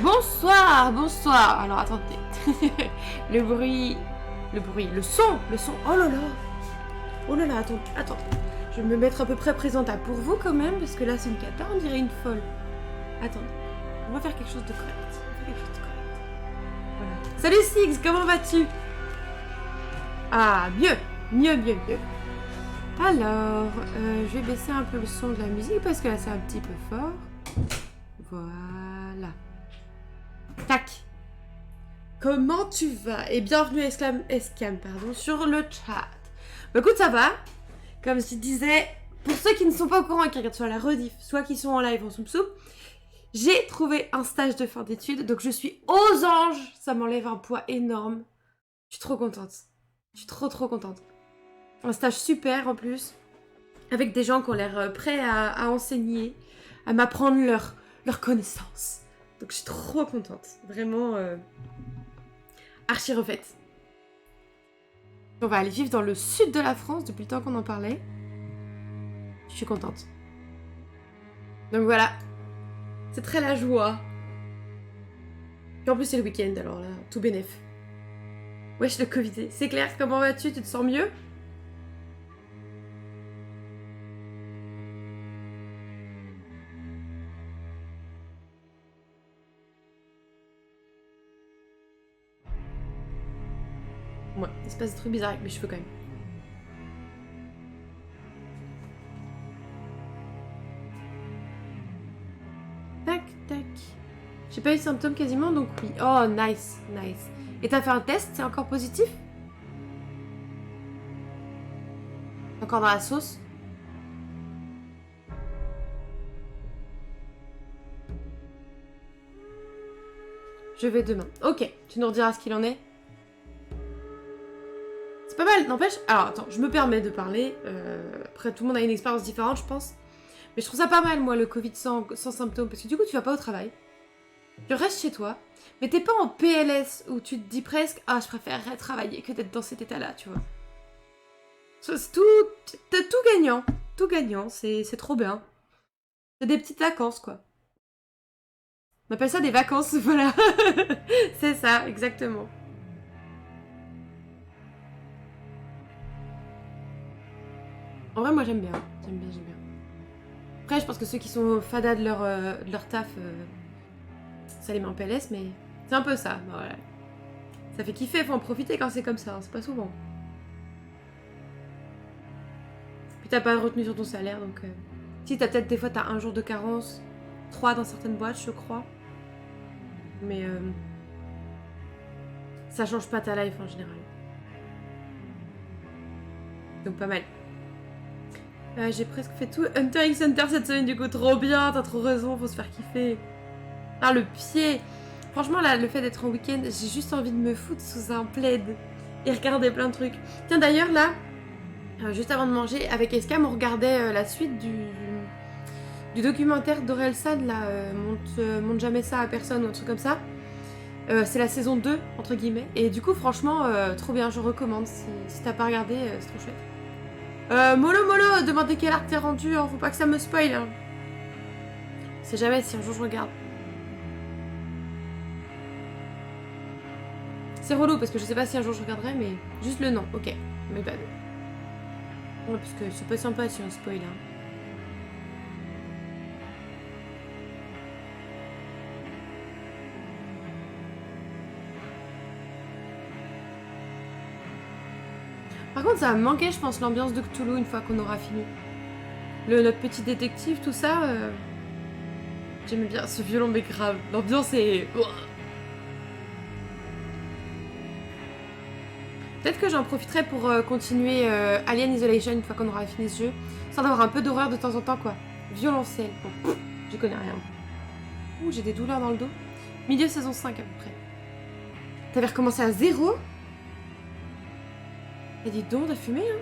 Bonsoir, bonsoir. Alors attendez. le son. Oh là là, attends. Je vais me mettre à peu près présentable pour vous quand même, parce que là c'est une cata, on dirait une folle. Attendez, on va faire quelque chose de correct. Voilà. Salut Six, comment vas-tu? Ah, mieux. Alors, je vais baisser un peu le son de la musique parce que là c'est un petit peu fort. Voilà. Tac. Comment tu vas? Et bienvenue Escam, sur le chat. Bah écoute, ça va. Comme je disais, pour ceux qui ne sont pas au courant et qui regardent soit la rediff, soit qui sont en live en soum-soum, j'ai trouvé un stage de fin d'études, donc je suis aux anges. Ça m'enlève un poids énorme. Je suis trop contente. Je suis trop contente. Un stage super en plus, avec des gens qui ont l'air prêts à enseigner, à m'apprendre leur connaissance. Donc je suis trop contente. Vraiment archi refaite. On va aller vivre dans le sud de la France depuis le temps qu'on en parlait. Je suis contente. Donc voilà. C'est très la joie. Et en plus c'est le week-end, alors là, tout bénef. Wesh, le Covid. C'est clair, comment vas-tu? Tu te sens mieux? Ouais, il se passe des trucs bizarres avec mes cheveux quand même. Tac. J'ai pas eu de symptômes quasiment, donc oui. Oh, nice. Et t'as fait un test, c'est encore positif? Encore dans la sauce? Je vais demain. Ok, tu nous rediras ce qu'il en est. C'est pas mal, n'empêche. Alors attends, je me permets de parler. Après, tout le monde a une expérience différente, je pense. Mais je trouve ça pas mal, moi, le Covid sans symptômes. Parce que du coup, tu vas pas au travail. Tu restes chez toi. Mais t'es pas en PLS où tu te dis presque: ah, je préférerais travailler que d'être dans cet état-là, tu vois. C'est tout. T'as tout gagnant. Tout gagnant. C'est trop bien. C'est des petites vacances, quoi. On appelle ça des vacances, voilà. C'est ça, exactement. En vrai, moi, j'aime bien. J'aime bien. Après, je pense que ceux qui sont fadas de leur taf, ça les met en PLS, mais c'est un peu ça. Bah, voilà. Ça fait kiffer, faut en profiter quand c'est comme ça, hein, c'est pas souvent. Puis t'as pas de retenue sur ton salaire, donc... Si, t'as peut-être des fois, t'as un jour de carence, 3 dans certaines boîtes, je crois. Mais ça change pas ta life en général. Donc pas mal. J'ai presque fait tout Hunter x Hunter cette semaine, du coup, trop bien, t'as trop raison, faut se faire kiffer. Ah, le pied. Franchement, là, le fait d'être en week-end, j'ai juste envie de me foutre sous un plaid et regarder plein de trucs. Tiens, d'ailleurs, là, juste avant de manger, avec Escam, on regardait la suite du documentaire d'Orelsan, là, monte jamais ça à personne ou un truc comme ça. C'est la saison 2, entre guillemets. Et du coup, franchement, trop bien, je recommande. Si t'as pas regardé, c'est trop chouette. Molo, demandez quel arc t'es rendu, hein, faut pas que ça me spoil. Hein. Je sais jamais si un jour je regarde. C'est relou parce que je sais pas si un jour je regarderai, mais juste le nom, ok. Mais bad. Ouais, parce que c'est pas sympa si on spoil. Hein. Par contre, ça va me manquer, je pense, l'ambiance de Cthulhu une fois qu'on aura fini. Notre petit détective, tout ça. J'aimais bien ce violon, mais grave. L'ambiance est... Peut-être que j'en profiterai pour continuer Alien Isolation une fois qu'on aura fini ce jeu. Sans avoir un peu d'horreur de temps en temps, quoi. Violoncelle. Bon, j'y connais rien. Ouh, j'ai des douleurs dans le dos. Milieu saison 5 à peu près. T'avais recommencé à 0 ? Et dis donc, t'as fumé, hein.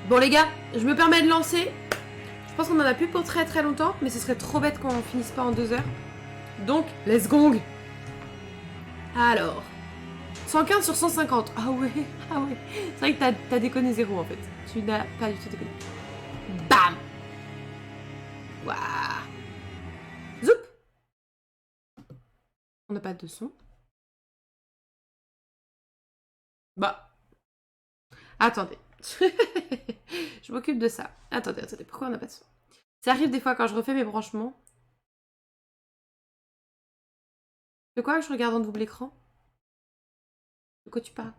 Bon les gars, je me permets de lancer. Je pense qu'on en a plus pour très longtemps, mais ce serait trop bête qu'on finisse pas en 2 heures. Donc, let's gong. Alors, 115 sur 150. Ah ouais. C'est vrai que t'as déconné 0 en fait. Tu n'as pas du tout déconné. Bam. Waouh. On n'a pas de son. Bah. Attendez. Je m'occupe de ça. Attendez. Pourquoi on n'a pas de son? Ça arrive des fois quand je refais mes branchements. De quoi que je regarde en double écran? De quoi tu parles?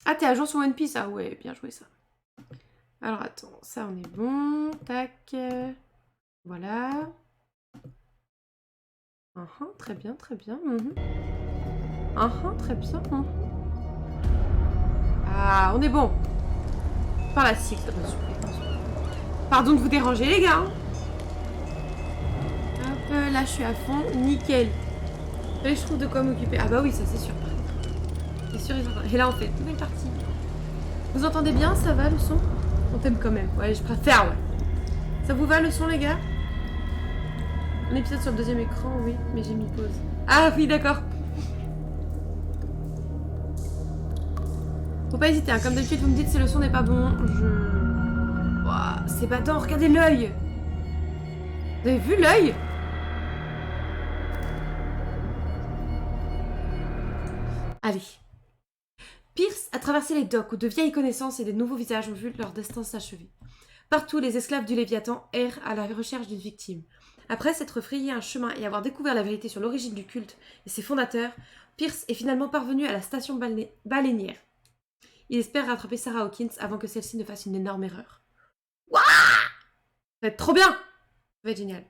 Ah, t'es à jour sur One Piece? Ah ouais, bien joué ça. Alors attends, ça on est bon. Tac. Voilà. Très bien. Très bien. Ah, on est bon. Par la cycle, ça doit super. Pardon de vous déranger les gars. Hop, là je suis à fond. Nickel. Et je trouve de quoi m'occuper. Ah bah oui, ça c'est sûr. C'est sûr et certain. Et là on fait une nouvelle partie. Vous entendez bien? Ça va le son? On t'aime quand même. Ouais, je préfère, ouais. Ça vous va le son les gars? Un épisode sur le deuxième écran, oui, mais j'ai mis pause. Ah oui, d'accord. Faut pas hésiter, hein. Comme d'habitude, vous me dites si le son n'est pas bon. Ouah, c'est battant, regardez l'œil. Vous avez vu l'œil? Allez. Pierce a traversé les docks où de vieilles connaissances et de nouveaux visages ont vu leur destin s'achever. Partout, les esclaves du Léviathan errent à la recherche d'une victime. Après s'être frayé un chemin et avoir découvert la vérité sur l'origine du culte et ses fondateurs, Pierce est finalement parvenu à la station baleinière. Il espère rattraper Sarah Hawkins avant que celle-ci ne fasse une énorme erreur. Wouah! Ça va être trop bien! Ça va être génial.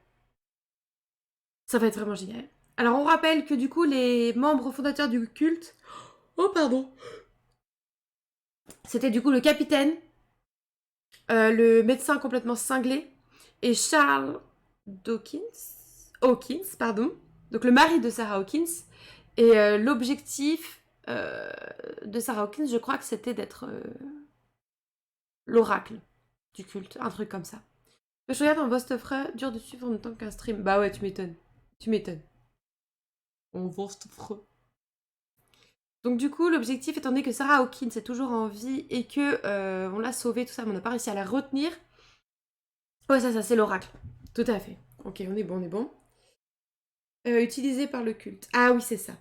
Ça va être vraiment génial. Alors on rappelle que du coup les membres fondateurs du culte... Oh pardon! C'était du coup le capitaine, le médecin complètement cinglé, et Charles Hawkins, pardon. Donc le mari de Sarah Hawkins. Et l'objectif de Sarah Hawkins, je crois que c'était d'être l'oracle du culte, un truc comme ça. Je regarde en Vostefra, dur de suivre en même temps qu'un stream. Bah ouais, tu m'étonnes. En Vostefra. Donc du coup, l'objectif, étant donné que Sarah Hawkins est toujours en vie et que on l'a sauvée, tout ça, mais on n'a pas réussi à la retenir. Ouais, ça, c'est l'oracle. Tout à fait. Ok, on est bon. Utilisé par le culte. Ah oui, c'est ça.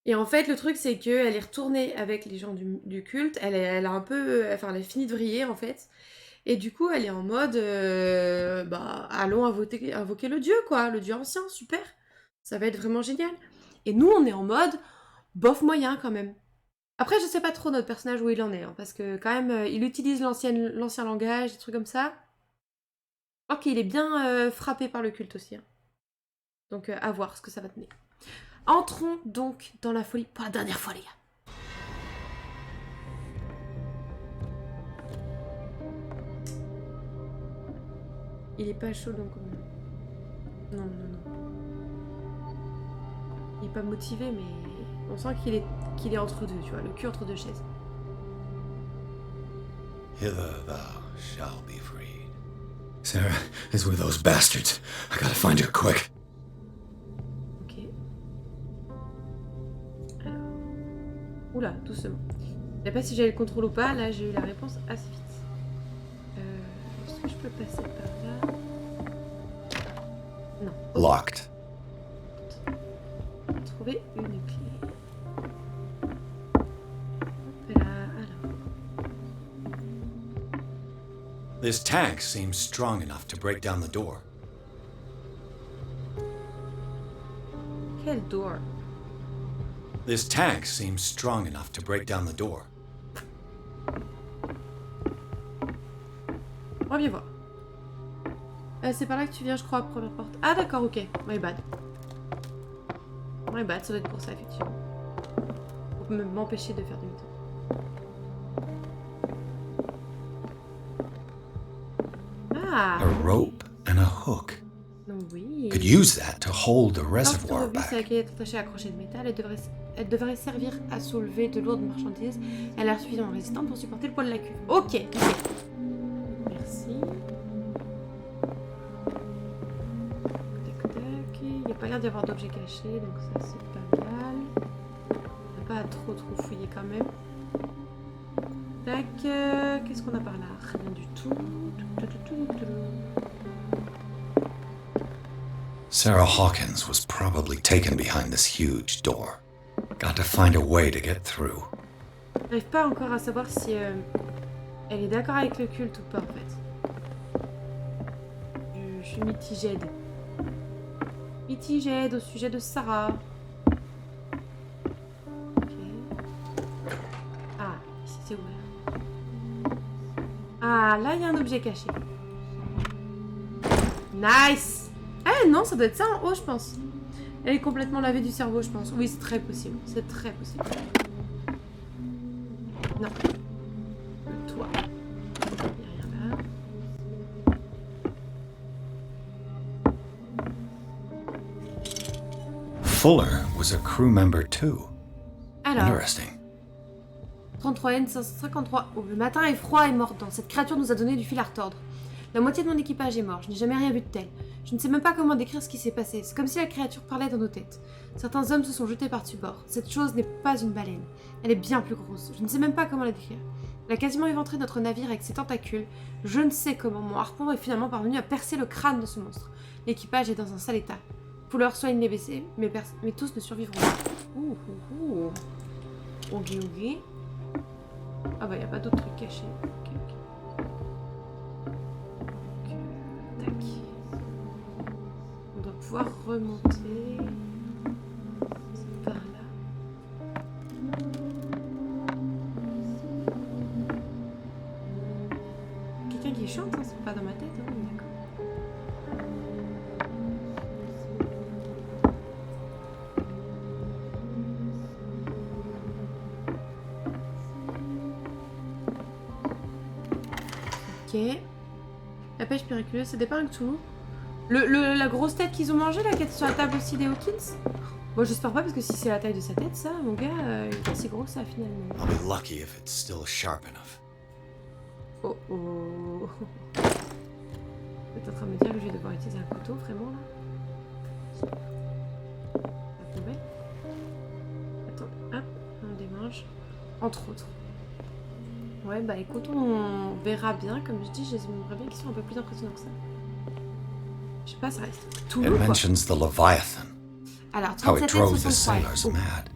Et en fait, le truc, c'est qu'elle est retournée avec les gens du culte. Elle a un peu... Enfin, elle a fini de vriller, en fait. Et du coup, elle est en mode... allons invoquer le dieu, quoi. Le dieu ancien, super. Ça va être vraiment génial. Et nous, on est en mode... Bof moyen, quand même. Après, je sais pas trop notre personnage où il en est. Hein, parce que, quand même, il utilise l'ancien langage, des trucs comme ça. Je crois qu'il est bien frappé par le culte aussi. Hein. Donc, à voir ce que ça va donner. Entrons donc dans la folie pour la dernière fois, les gars. Il est pas chaud donc. Non. Il est pas motivé, mais on sent qu'il est entre deux, tu vois, le cul entre deux chaises. Hither thou shall be freed. Sarah is with those bastards. I gotta find her quick. Oula, doucement. Je sais pas si j'avais le contrôle ou pas, là j'ai eu la réponse assez vite. Est-ce que je peux passer par là? Non. Locked. Trouver une clé. Hop là, alors. This tank seems strong enough to break down the door. Quel door? This tank seems strong enough to break down the door. On vient voir. C'est par là que tu viens, je crois, première porte. Ah d'accord, ok. My bad, ça doit être pour ça, effectivement. Pour m'empêcher de faire demi-tour. Ah! A rope and a hook. Oui. Could use that to hold the reservoir back. back. Qui est attachée à un crochet de métal, elle devrait servir à soulever de lourdes marchandises. Elle a l'air suffisamment résistante pour supporter le poids de la cuve. Ok. Merci. Tac. Il n'y a pas l'air d'y avoir d'objets cachés, donc ça c'est pas mal. On n'a pas à trop fouiller quand même. Tac. Qu'est-ce qu'on a par là? Rien du tout. Sarah Hawkins was probably taken behind this huge door. Got to find a way to get through. J'arrive pas encore à savoir si elle est d'accord avec le culte ou pas en fait. Je suis mitigée. Mitigée au sujet de Sarah. Ok. Ah, ici c'est ouvert. Ah, là il y a un objet caché. Nice! Ah non, ça doit être ça en haut, je pense. Elle est complètement lavée du cerveau, je pense. Oui, c'est très possible. C'est très possible. Non. Le toit. Il n'y a rien là. Fuller was a crew member too. Alors, Interesting. 33 N553. Oh, le matin est froid et mordant. Cette créature nous a donné du fil à retordre. La moitié de mon équipage est mort. Je n'ai jamais rien vu de tel. Je ne sais même pas comment décrire ce qui s'est passé. C'est comme si la créature parlait dans nos têtes. Certains hommes se sont jetés par-dessus bord. Cette chose n'est pas une baleine. Elle est bien plus grosse. Je ne sais même pas comment la décrire. Elle a quasiment éventré notre navire avec ses tentacules. Je ne sais comment mon harpon est finalement parvenu à percer le crâne de ce monstre. L'équipage est dans un sale état. Fuller soigne les blessés, mais tous ne survivront pas. Ouh, ouh, ouh. Ok, ok. Ah bah, il n'y a pas d'autres trucs cachés. Ok, ok. Donc, tac. On doit pouvoir remonter. C'est par là. Quelqu'un qui chante, hein, c'est pas dans ma tête, hein, d'accord. Ok. La pêche péricule, c'est des pains Cthulhu. La grosse tête qu'ils ont mangée là, qui est sur la table aussi des Hawkins. Bon, j'espère pas parce que si c'est la taille de sa tête, ça, mon gars, il est pas si gros que ça finalement. I'll be lucky if it's still sharp enough. Oh oh. T'es en train de me dire que je vais devoir utiliser un couteau, vraiment là? Ça tomber. Attends, hop, on démange. Entre autres. Ouais, bah écoute, on verra bien. Comme je dis, j'aimerais bien qu'ils soient un peu plus impressionnants que ça. Je sais pas, ça reste tout It lourd, quoi. mentions the Leviathan. Alors, How it 37 drove the 63. sailors Oh. mad.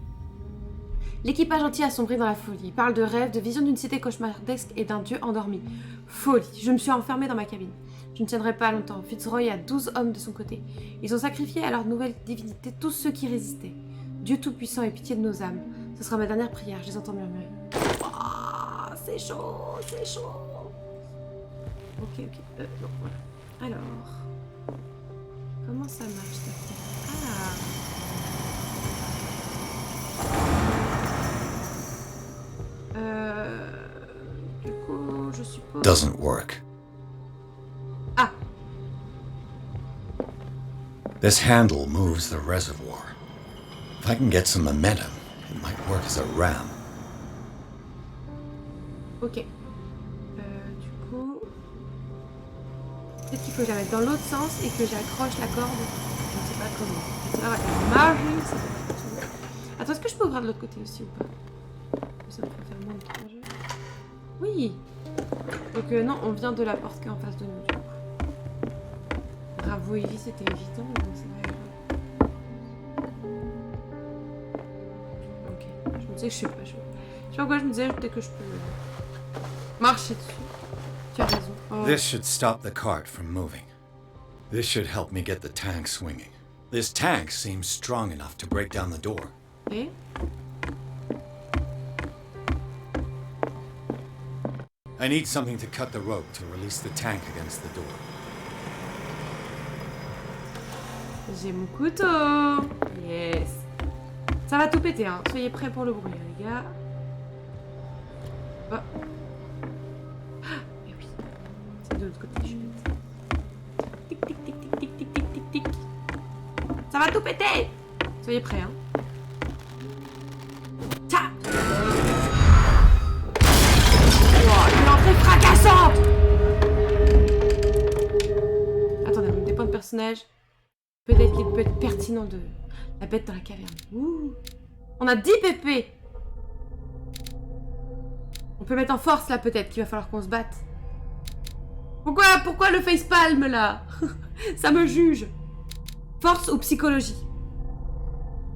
L'équipage entier a sombré dans la folie. Il parle de rêves, de visions d'une cité cauchemardesque et d'un dieu endormi. Folie. Je me suis enfermée dans ma cabine. Je ne tiendrai pas longtemps. Fitzroy a 12 hommes de son côté. Ils ont sacrifié à leur nouvelle divinité tous ceux qui résistaient. Dieu Tout-Puissant ait pitié de nos âmes. Ce sera ma dernière prière, je les entends murmurer. Oh, c'est chaud, c'est chaud. Ok, ok. Non, voilà. Alors... Comment ça marche, ça? Ah. Du coup, je suppose... Doesn't work. Ah. This handle moves the reservoir. If I can get some momentum, it might work as a ram. Ok. Du coup... Peut-être qu'il faut que je la mette dans l'autre sens et que j'accroche la corde. Je ne sais pas comment. C'est pas la magie, ça peut fonctionner. Attends, est-ce que je peux ouvrir de l'autre côté aussi ou pas? Ça me fait faire moins de trajet. Oui. Donc non, on vient de la porte qui est en face de nous du coup. Bravo Evie, c'était évident, mais bon, c'est pas grave. Ok, je me disais que je sais pas. Je sais pas pourquoi je me disais peut-être que je peux marcher dessus. Tu as raison. Oh. This should stop the cart from moving. This should help me get the tank swinging. This tank seems strong enough to break down the door. Et I need something to cut the rope to release the tank against the door. j'ai mon couteau. Yes. Ça va tout péter, hein. Soyez prêts pour le bruit, hein, les gars. Oh. Ah, mais oui. C'est de l'autre côté, je suis bête. Tic, tic, tic, tic, tic, tic, tic, tic, tic. Ça va tout péter. Soyez prêts, hein. Ta. Wow, une entrée fracassante. Attendez, on dépend de personnage. Peut-être qu'il peut être pertinent de la bête dans la caverne. Ouh. On a 10 pp. On peut mettre en force là peut-être qu'il va falloir qu'on se batte. Pourquoi le facepalm là? Ça me juge. Force ou psychologie?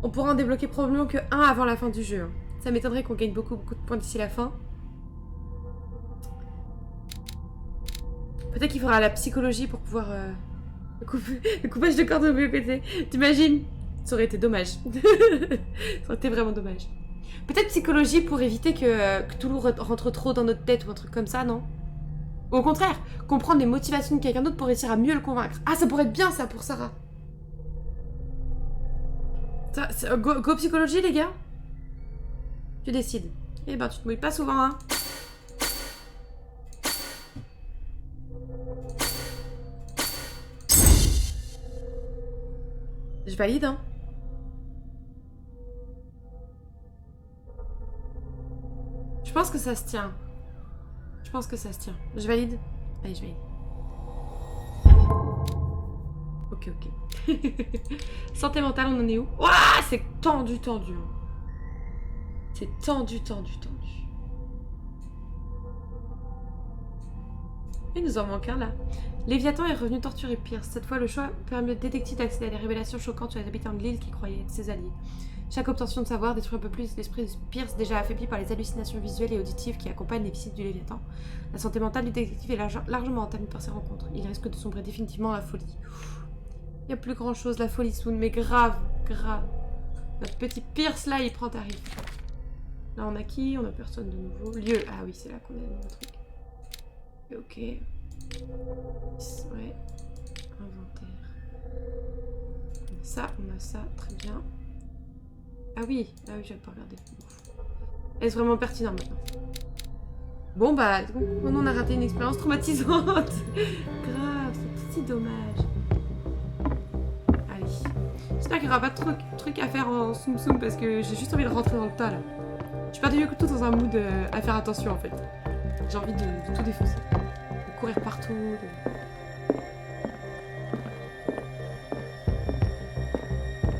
On pourra en débloquer probablement que un avant la fin du jeu. Hein. Ça m'étonnerait qu'on gagne beaucoup de points d'ici la fin. Peut-être qu'il faudra la psychologie pour pouvoir... Le coupage de corde au mieux côté. T'imagines? Ça aurait été dommage. Ça aurait été vraiment dommage. Peut-être psychologie pour éviter que Cthulhu rentre trop dans notre tête ou un truc comme ça, non? Ou au contraire, comprendre les motivations de quelqu'un d'autre pour réussir à mieux le convaincre. Ah, ça pourrait être bien ça pour Sarah. Ça, go psychologie, les gars? Tu décides. Eh ben, tu te mouilles pas souvent, hein. Je valide, hein. Je pense que ça se tient. Je pense que ça se tient. Je valide? Allez, je valide. Ok, ok. Santé mentale, on en est où? Ouah, c'est tendu, tendu. C'est tendu, tendu, tendu. Il nous en manque un, là. Léviathan est revenu torturer Pierce. Cette fois, le choix permet au détective d'accéder à des révélations choquantes sur les habitants de l'île qui croyaient être ses alliés. Chaque obtention de savoir détruit un peu plus l'esprit de Pierce, déjà affaibli par les hallucinations visuelles et auditives qui accompagnent les visites du Léviathan. La santé mentale du détective est largement entamée par ces rencontres. Il risque de sombrer définitivement dans la folie. Il n'y a plus grand chose, la folie Swoon, mais grave, grave. Notre petit Pierce là, il prend tarif. Là, on a qui? On a personne de nouveau. Lieu. Ah oui, c'est là qu'on a le nouveau truc. Ok. Ouais. Inventaire. On a ça, très bien. Ah oui, j'avais pas regardé. Est-ce vraiment pertinent maintenant? Bon bah, on a raté une expérience traumatisante. Grave, c'est si dommage. Allez. J'espère qu'il n'y aura pas de trucs à faire en soum soum parce que j'ai juste envie de rentrer dans le tas là. Je suis pas du tout dans un mood à faire attention en fait. J'ai envie de tout défoncer. De courir partout.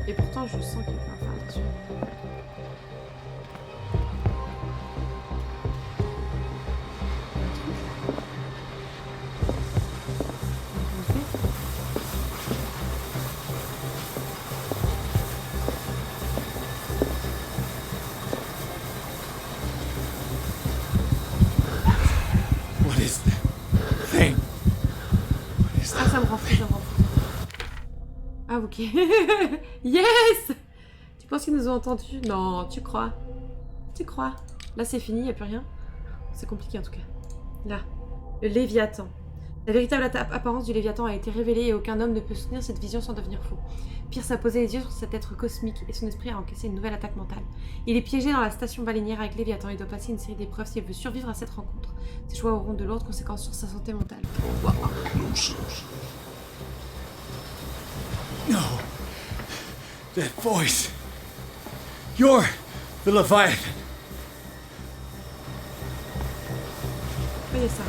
Et pourtant je sens qu'il faut faire attention. Ah ok. Yes. Tu penses qu'ils nous ont entendus? Non, tu crois? Tu crois? Là c'est fini, y a plus rien. C'est compliqué en tout cas. Là, le Léviathan. La véritable apparence du Léviathan a été révélée et aucun homme ne peut soutenir cette vision sans devenir fou. Pierce a posé les yeux sur cet être cosmique et son esprit a encaissé une nouvelle attaque mentale. Il est piégé dans la station baleinière avec Léviathan et doit passer une série d'épreuves s'il veut survivre à cette rencontre. Ses choix auront de lourdes conséquences sur sa santé mentale. Wow. No. That voice. You're the Leviathan. Voyez ça.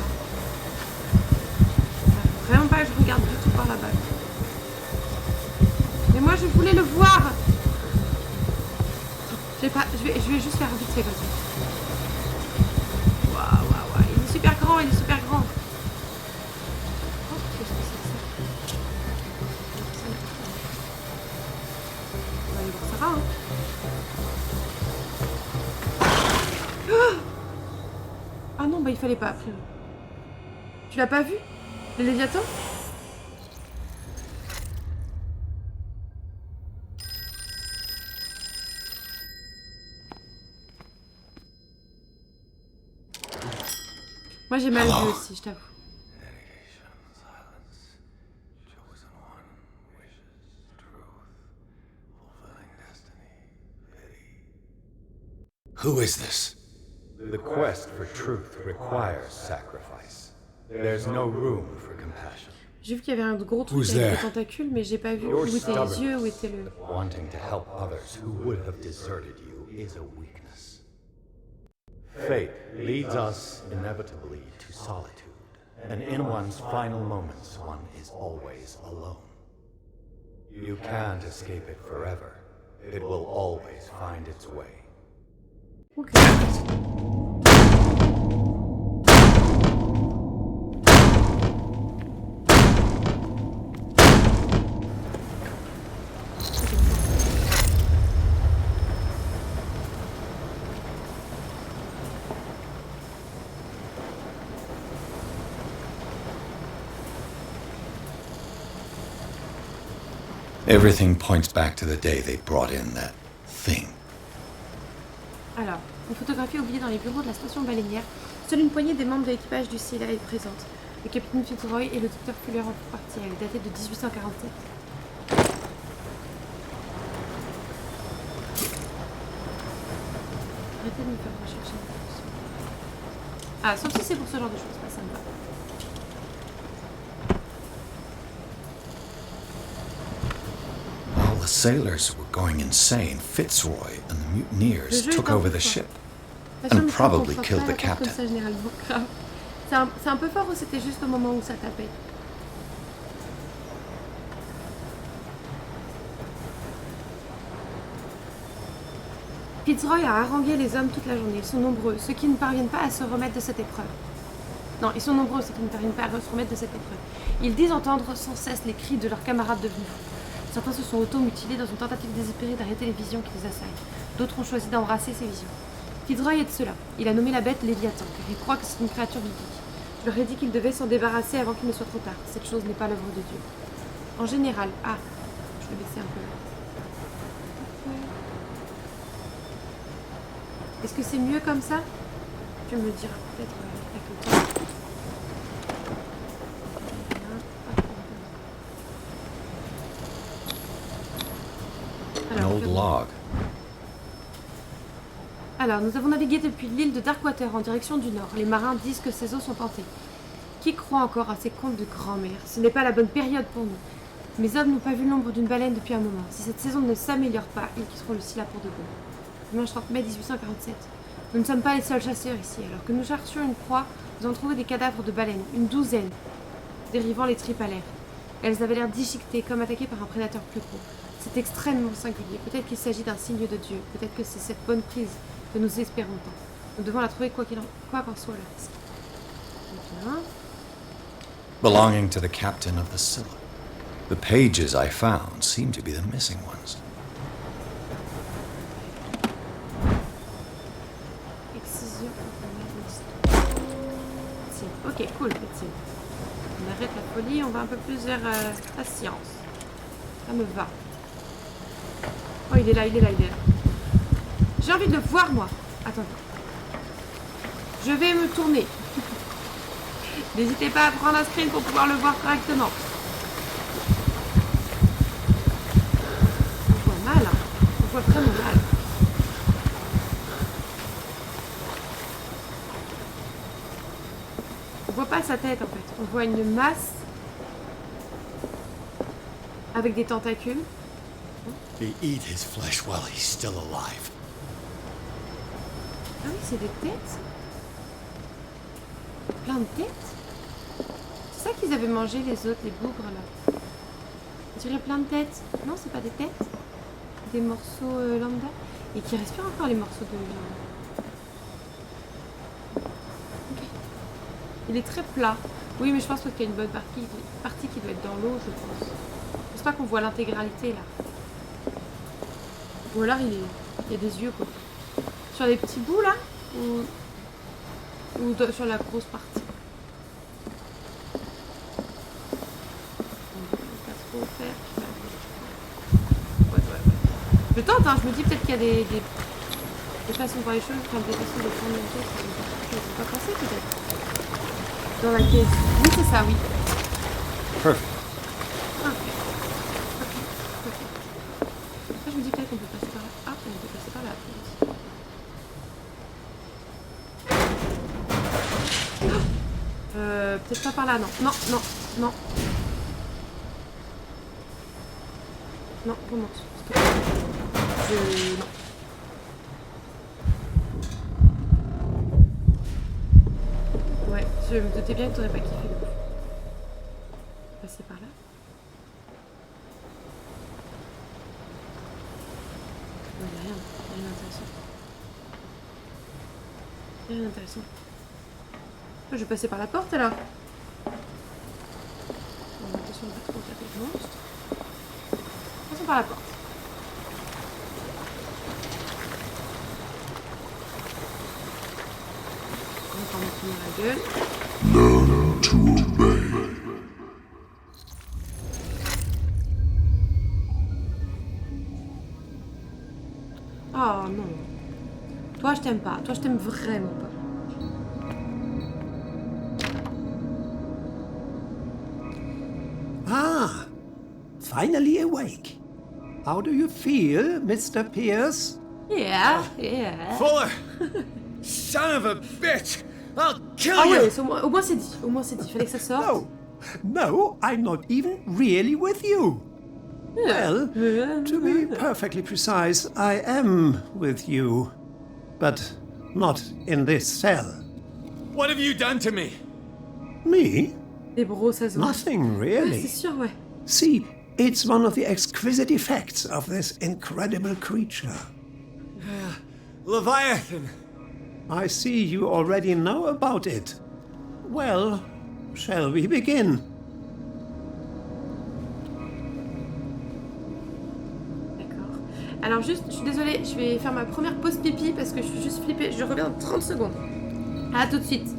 Vraiment pas que je regarde du tout par là-bas. Mais moi je voulais le voir. Je vais juste faire vite fait comme ça. Waouh. Il est super grand, Oh, qu'est-ce que c'est que ça? On va aller voir Sarah, hein. Ah non, bah il fallait pas après. Tu l'as pas vu? Le Léviathan? Moi j'ai mal vu aussi, je t'avoue. Who is this? The quest for truth requires sacrifice. There's no room for compassion. J'ai vu qu'il y avait un gros truc avec des tentacules, mais j'ai pas vu où étaient les yeux, où était le... Wanting to help others who would have deserted you is a weakness. Fate leads us inevitably to solitude, and in one's final moments, one is always alone. You can't escape it forever. It will always find its way. Okay. Everything points back to the day they brought in that thing. Alors, une photographie oubliée dans les bureaux de la station baleinière. Seule une poignée des membres de l'équipage du Scylla est présente. Le capitaine Fitzroy et le docteur Fuller en font partie. Elle est datée de 1847. Arrêtez de me faire rechercher. Ah, sauf si c'est pour ce genre de choses, ça me va. While the sailors were going insane, Fitzroy and the mutineers took over the ship and probably killed the captain. C'est un peu fort ou c'était juste au moment où ça tapait? Fitzroy a harangué les hommes toute la journée. Ils sont nombreux, ceux qui ne parviennent pas à se remettre de cette épreuve. Non, ils sont nombreux, ceux qui ne parviennent pas à se remettre de cette épreuve. Ils disent entendre sans cesse les cris de leurs camarades devenus fous. Certains se sont auto-mutilés dans une tentative désespérée d'arrêter les visions qui les assaillent. D'autres ont choisi d'embrasser ces visions. Fitzroy est de ceux-là. Il a nommé la bête Léviathan, car il croit que c'est une créature biblique. Je leur ai dit qu'ils devaient s'en débarrasser avant qu'il ne soit trop tard. Cette chose n'est pas l'œuvre de Dieu. En général... Ah, je vais baisser un peu là. Est-ce que c'est mieux comme ça? Tu me le diras peut-être avec le temps. Alors, nous avons navigué depuis l'île de Darkwater en direction du nord. Les marins disent que ces eaux sont tentées. Qui croit encore à ces contes de grand-mère? Ce n'est pas la bonne période pour nous. Mes hommes n'ont pas vu l'ombre d'une baleine depuis un moment. Si cette saison ne s'améliore pas, ils quitteront le Scylla pour de bon. Dimanche 30 mai 1847. Nous ne sommes pas les seuls chasseurs ici. Alors que nous cherchions une proie, nous avons trouvé des cadavres de baleines, une douzaine, dérivant les tripes à l'air. Elles avaient l'air déchiquetées, comme attaquées par un prédateur plus gros. C'est extrêmement singulier. Peut-être qu'il s'agit d'un signe de Dieu. Peut-être que c'est cette bonne prise que nous espérons tant. Nous devons la trouver quoi qu'en soit le risque. Bien. Belonging to the captain of the Scylla. The pages I found seem to be the missing ones. Excision. Ok, cool, petit. On arrête la folie, on va un peu plus vers la science. Ça me va. Oh, il est là, il est là, il est là. J'ai envie de le voir, moi. Attends. Je vais me tourner. N'hésitez pas à prendre un screen pour pouvoir le voir correctement. On voit mal, hein. On voit vraiment mal. On voit pas sa tête, en fait. On voit une masse avec des tentacules. They eat his flesh while he's still alive. Ah oui, c'est des têtes. Plein de têtes. C'est ça qu'ils avaient mangé, les autres, les bougres, là. On dirait plein de têtes. Non, c'est pas des têtes. Des morceaux lambda. Et qui respirent encore, les morceaux de viande. Ok. Il est très plat. Oui, mais je pense qu'il y a une bonne partie qui doit être dans l'eau, je pense. Je pense pas qu'on voit l'intégralité, là. Ou alors il y a des yeux, quoi. Sur les petits bouts, là, ou sur la grosse partie. On ne peut pas trop faire. Ouais. Je tente, hein, je me dis peut-être qu'il y a des façons de voir les choses, enfin des façons de prendre les choses que je n'ai pas pensé, peut-être. Dans la caisse. Oui, c'est ça, oui. Perfect. Après, je me dis peut-être qu'on peut passer par là. Ah, on peut passer par là. Peut-être pas par là, non. Non. Non, remonte. Non. Ouais, je me doutais bien que t'aurais pas kiffé le coup. Passer par là. Non, y'a rien d'intéressant. Rien d'intéressant. Je vais passer par la porte alors. Bon, attention, on va pas trop taper le monstre. Passons par la porte. On va encore me tourner la gueule. Learn to obey. Oh non. Toi, je t'aime pas. Toi, je t'aime vraiment pas. Ah, finally awake. How do you feel, Mr. Pierce? Yeah. Fuller! Son of a bitch! I'll kill Ah you! ouais, au moins c'est dit. Au moins c'est dit. Fallait que ça sorte. No, no, I'm not even really with you. Well, to be perfectly precise, I am with you. But not in this cell. What have you done to me? Me? Des bros, ça se voit. Nothing Ouais, c'est really. sûr, ouais. See, it's one of the exquisite effects of this incredible creature. Leviathan! I see you already know about it. Well, shall we begin? D'accord. Alors juste, je suis désolée, je vais faire ma première pause pipi parce que je suis juste flippée. Je reviens dans 30 secondes. À tout de suite.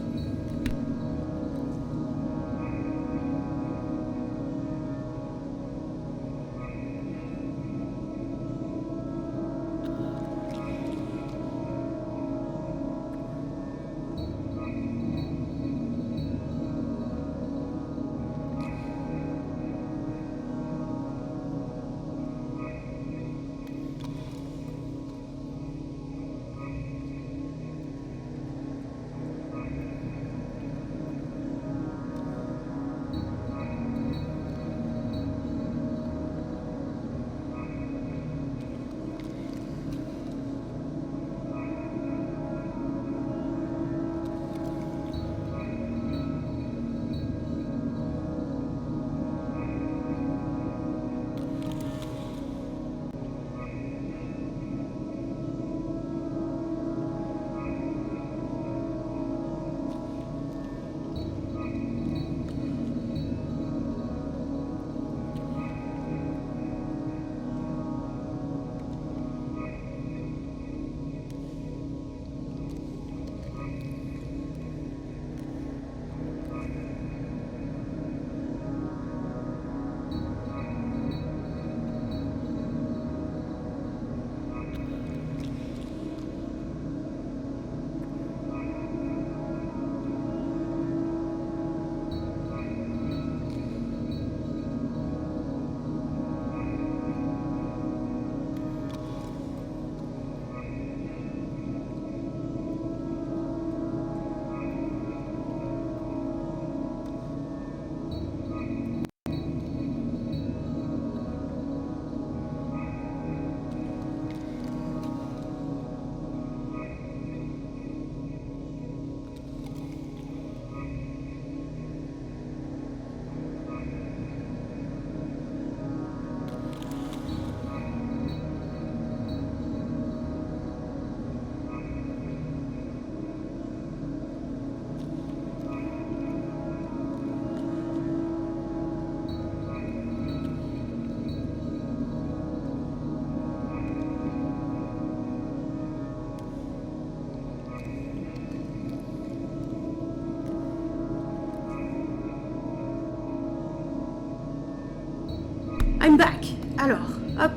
I'm back. Alors, hop.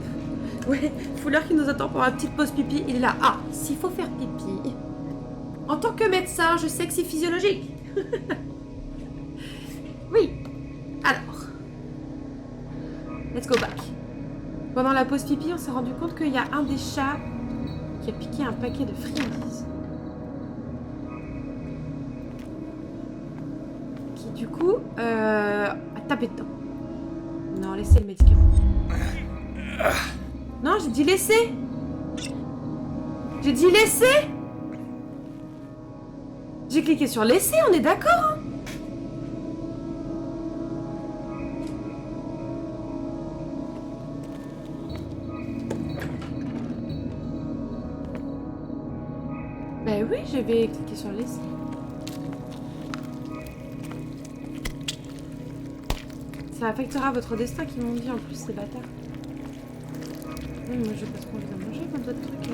Ouais, Fuller qui nous attend pour la petite pause pipi, il est là. Ah, s'il faut faire pipi. En tant que médecin, je sais que c'est physiologique. Oui. Alors. Let's go back. Pendant la pause pipi, on s'est rendu compte qu'il y a un des chats qui a piqué un paquet de friandises. Qui, du coup, a tapé dedans. Non, laissez le médicament. Non, j'ai dit laisser. J'ai dit laisser. J'ai cliqué sur laisser, on est d'accord, hein? Ben oui, je vais cliquer sur laisser. Ça affectera votre destin qu'ils m'ont dit en plus, ces bâtards. Oui, moi je passe pas envie d'en manger comme d'autres trucs.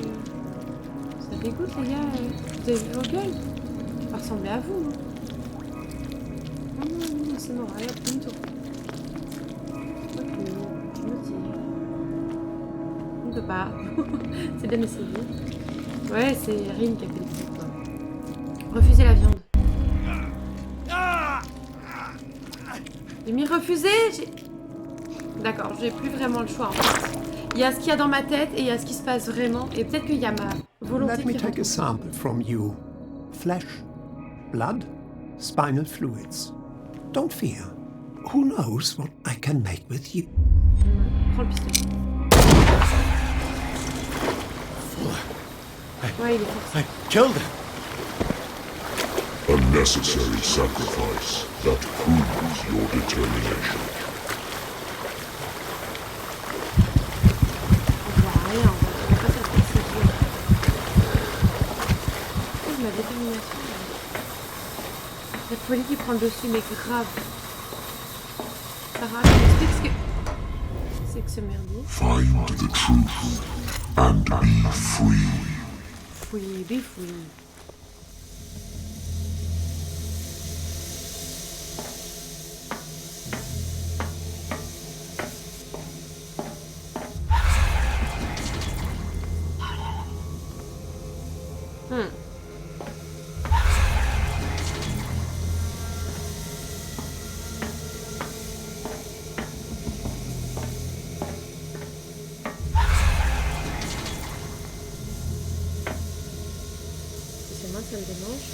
Ça dégoûte les gars. Vous avez vu vos gueules? Ça ressemblait à vous. Hein. Oh non, non, c'est mort. Allez hop, demi-tour. Ok, je me tire. peut pas. C'est bien essayé. Ouais, c'est Rin qui a fait le truc, quoi. Refuser la viande. J'ai mis refuser. D'accord, j'ai plus vraiment le choix en fait. Il y a ce qu'il y a dans ma tête et il y a ce qui se passe vraiment. Et peut-être qu'il y a ma volonté Let me qui take a rencontre. sample from you. Flesh, blood, spinal fluids. Don't fear. Who knows what I can make with you? Prends le pistolet. Ouais, il est fort. I killed him. A necessary sacrifice that proves your determination. On voit rien, on voit pas ça se passer. Oh, ma détermination. La folie qui prend le dessus, mais grave. Sarah, tu m'expliques ce que... C'est que ce merdier. Find the truth and be free. Fouille, bifouille. Moi, ça me démange.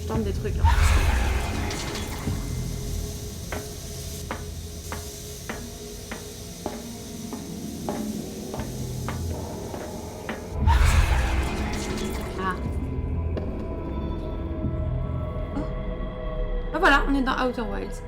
Je tente des trucs là. Ah voilà, on est dans Outer Wilds.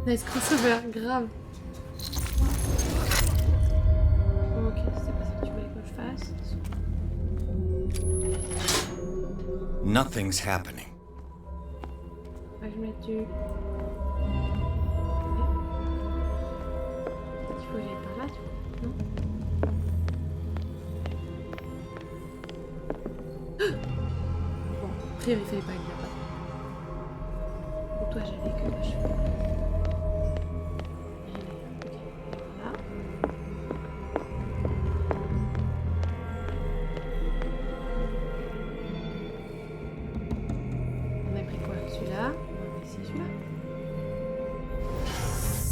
Nice crossover, grave. Ok, c'est pas ça que tu voulais que je fasse. Nothing's happening. Ouais, je me mets dessus. Il faut que j'aille par là, tu vois. Non. Bon, a priori, il fallait pas que j'aille là. Ou toi, j'avais que je fais.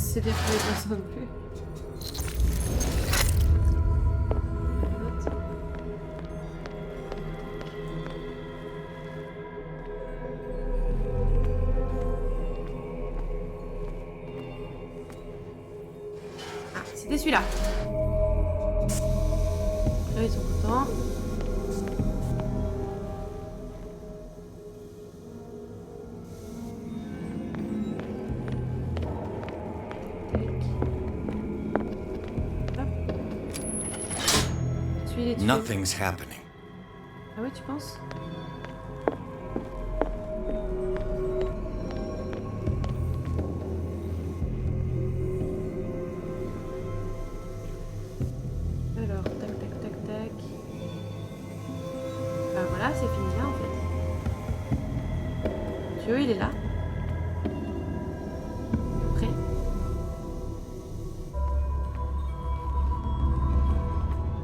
C'est bien que les gens sont plus. Ah, c'était celui-là. Là, ils sont contents. Nothing's happening. Ah ouais, tu penses? Alors, tac, tac, tac, tac. Bah voilà, c'est fini là en fait. Tu vois, il est là. Prêt.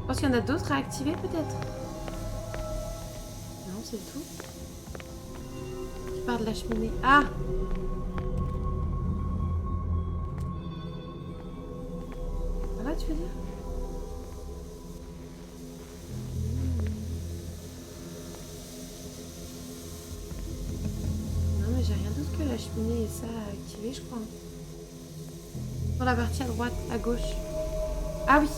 Je pense qu'il y en a d'autres à activer peut-être. Non, c'est tout. Qui part de la cheminée. Ah! Voilà, tu veux dire? Non, mais j'ai rien d'autre que la cheminée et ça à activer, je crois. Sur la partie à droite, à gauche. Ah oui!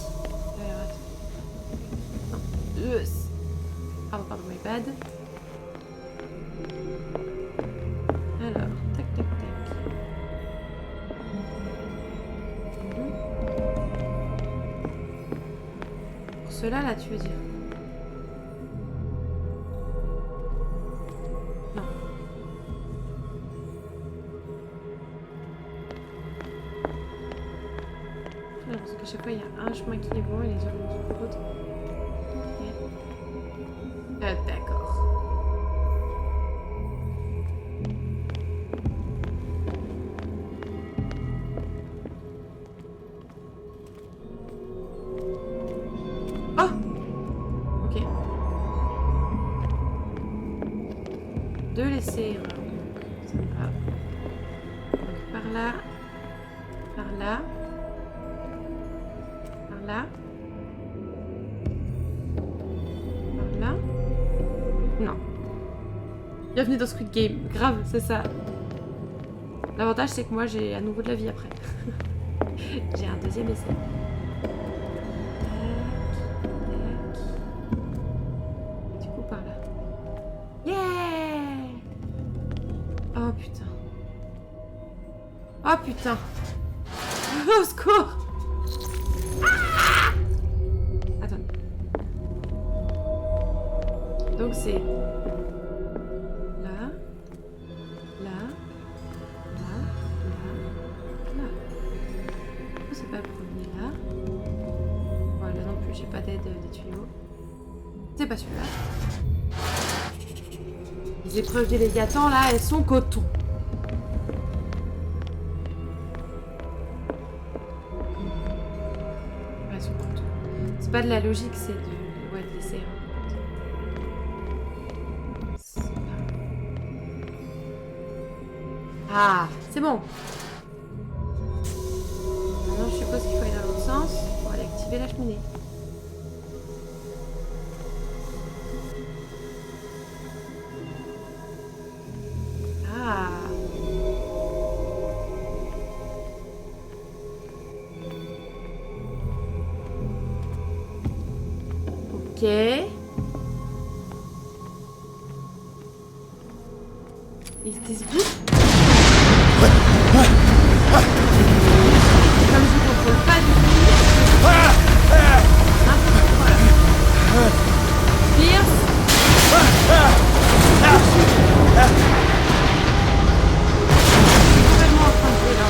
Yes. Pardon, my bad. Alors, tac, tac, tac. Pour cela, là, tu veux dire? Non. Non, parce qu'à chaque fois, il y a un chemin qui est bon et les autres sont l'autre. D'accord. Oh! Ok. De laisser. Ça va. Donc, par là. Par là. Par là. Par là. Non. Bienvenue dans Squid Game. Grave, c'est ça. L'avantage, c'est que moi, j'ai à nouveau de la vie après. J'ai un deuxième essai. Et du coup, par là. Yeah! Oh putain. Oh putain. Au secours! Ah! Attendez. Donc c'est là, là, là, là, là. Pourquoi c'est pas le premier là? Voilà, là non plus, j'ai pas d'aide des tuyaux. C'est pas celui-là. Les épreuves des Léviathans là, elles sont coton. Elles sont coton. C'est pas de la logique, c'est de... Ouais, de laisser... Ah, c'est bon. Maintenant, je suppose qu'il faut aller dans l'autre sens pour aller activer la cheminée. Ah. Ok. Is this good? Comme je ne contrôle pas du tout. N'importe quoi. Pierce. Je suis complètement en train de jouer là.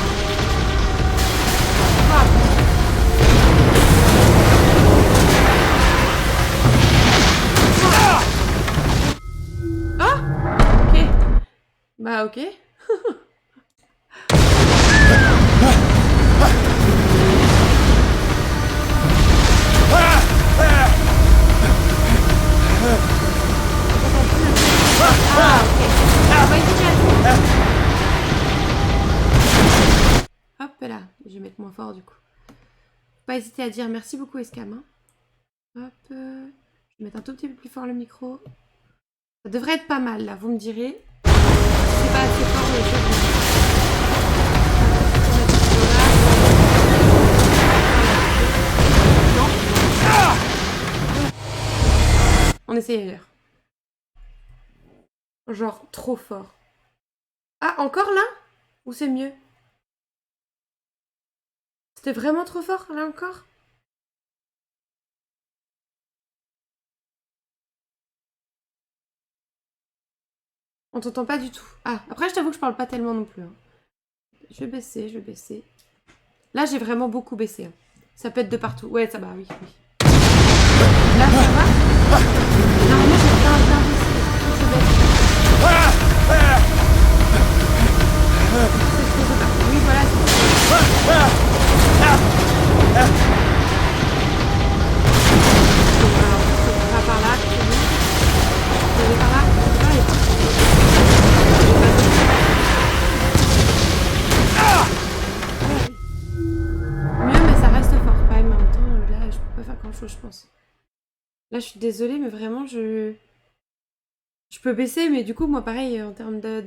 Ah! Ok. Bah ok. Hop là, je vais mettre moins fort du coup. Faut pas hésiter à dire merci beaucoup Escam. Hein. Hop, je vais mettre un tout petit peu plus fort le micro. Ça devrait être pas mal là, vous me direz. C'est pas assez fort le jeu. On essaye ailleurs. Genre trop fort. Ah, encore là? Ou c'est mieux? C'était vraiment trop fort, là encore? On t'entend pas du tout. Ah, après je t'avoue que je parle pas tellement non plus. Hein. Je vais baisser, je vais baisser. Là j'ai vraiment beaucoup baissé. Hein. Ça pète de partout. Ouais, ça va, oui, oui. Là ça va? Normalement j'ai bien baissé. C'est bête. Oui, voilà, c'est on va par là, c'est bon. On va par là, mieux, mais ça reste fort quand même. En même temps, là, je peux pas faire grand chose, je pense. Là, je suis désolée, mais vraiment, je peux baisser, mais du coup, moi, pareil, en termes de...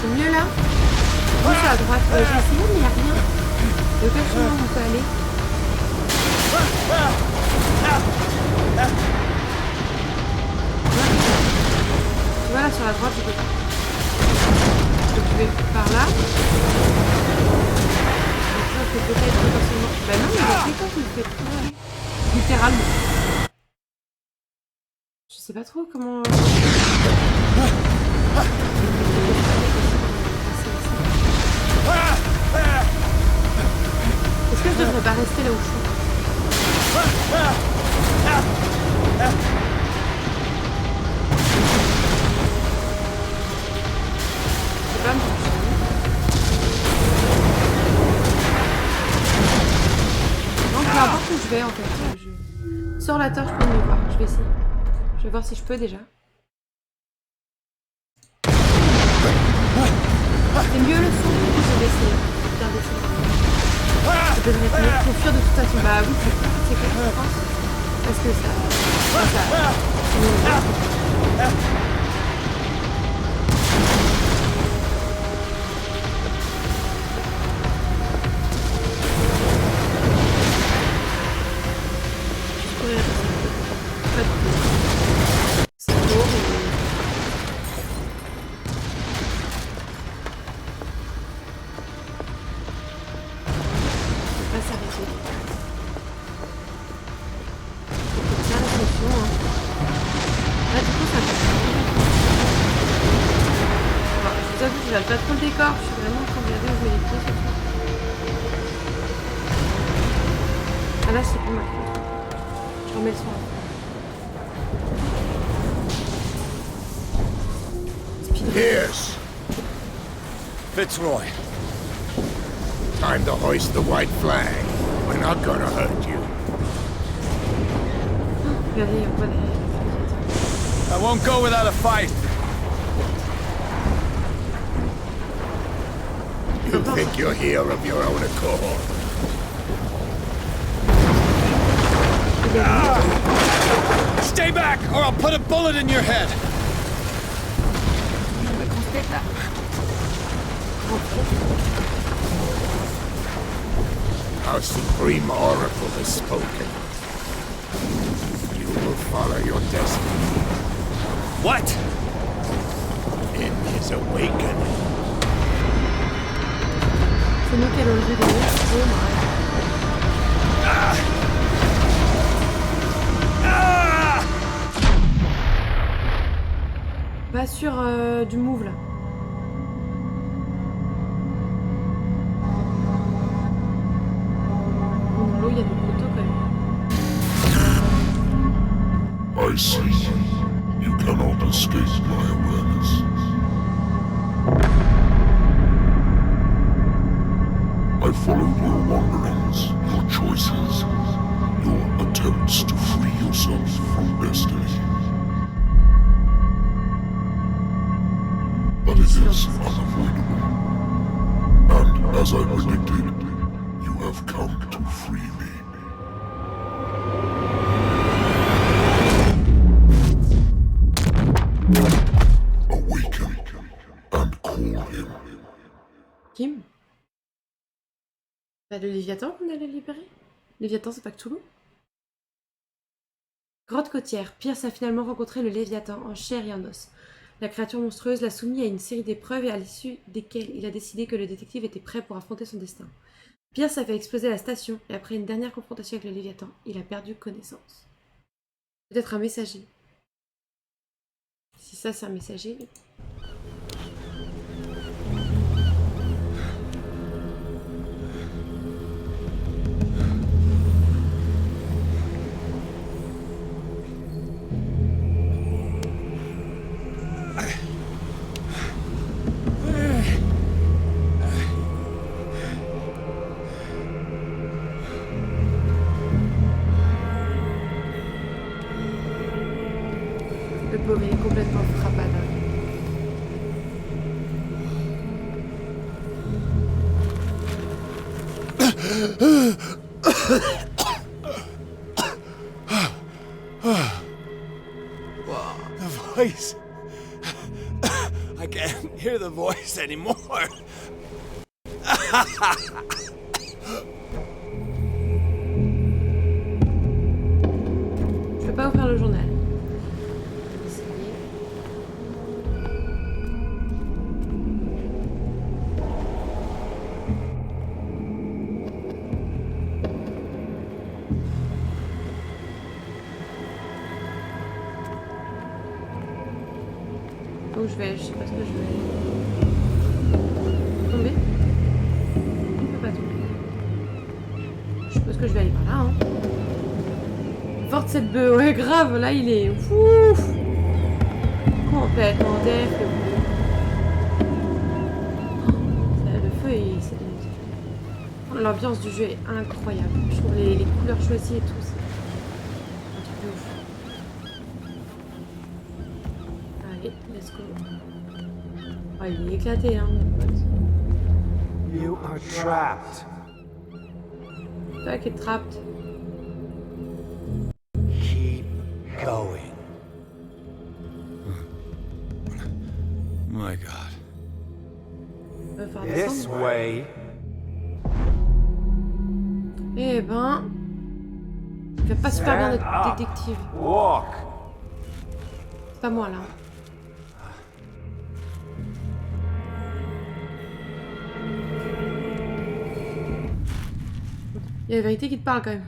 C'est mieux là? Oui, c'est à droite. J'ai essayé, mais il n'y a rien. De quel chemin on peut aller? Tu vois là sur la droite, je peux pas. Je vais par là. Donc ça c'est peut-être potentiellement. Bah non, mais dans tous les cas, je le fais trop. Littéralement. Je sais pas trop comment. Est-ce que je devrais pas rester là où je suis? Je sais pas me pencher. Non, peu importe où je vais en fait. Je sors la torche pour me voir. Je vais essayer. Je vais voir si je peux déjà. C'est mieux le son, du coup je vais essayer. Regardez ça. Je devrais être mieux. Faut fuir de toute façon. Bah oui, c'est quoi je pense. Parce que c'est beau. Je regarde pas trop le décor, je suis vraiment en train de regarder où je mets les pieds surtout. Ah là c'est plus mal. Je remets le son. Pierce! Fitzroy. Time to hoist the white flag. We're not gonna hurt you. Regardez, on voit des... I won't go without a fight. You think you're here of your own accord? Stay back, or I'll put a bullet in your head. Our supreme oracle has spoken. You will follow your destiny. What? In his awakening. C'est nous qui allons le réveiller. Oh my. Pas sûr du move là. Dans l'eau, il y a des poteaux quand même. I see. You cannot escape my awareness. I followed your wanderings, your choices, your attempts to free yourself from destiny. But it is unavoidable. And as I predicted, you have come to free me. Awaken and call him. Kim? Bah, le Léviathan qu'on allait libérer? Léviathan, c'est pas Cthulhu? Grotte côtière. Pierce a finalement rencontré le Léviathan en chair et en os. La créature monstrueuse l'a soumis à une série d'épreuves et à l'issue desquelles il a décidé que le détective était prêt pour affronter son destin. Pierce a fait exploser la station et après une dernière confrontation avec le Léviathan, il a perdu connaissance. Peut-être un messager. Si ça, c'est un messager... Le pauvre, il est complètement frappade. The voice. I can't hear the voice anymore. pas ouvrir le journal. Essayer. Où je vais aller, je sais pas ce que je vais aller. Tomber? On peut pas tomber. Je suppose que je vais aller par là, hein. Forte cette bœuf, ouais grave, là il est ouf, complètement def le bœuf. Le feu, l'ambiance du jeu est incroyable. Je trouve les couleurs choisies et tout, c'est un truc de ouf. Allez, let's go. Oh, il est éclaté, hein, mon pote. You are trapped. Toi qui es trapped. Keep going. My God. Va faire This descendre. way. Eh ben... Il fait pas super bien notre détective. Walk. C'est pas moi, là. Il y a la vérité qui te parle, quand même.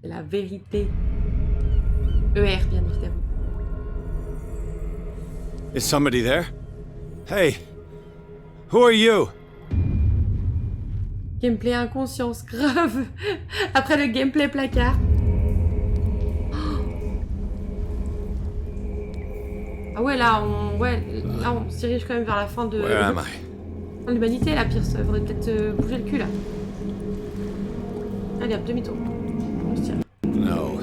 C'est la vérité. ER, bien évidemment. Is somebody there? Hey. Who are you? Gameplay inconscience, grave. Après le gameplay placard. Ah ouais, là on se dirige quand même vers la fin de Where am I? l'humanité, là, Pierce. Faudrait peut-être bouger le cul, là. Allez, hop, demi-tour. On se tire. No,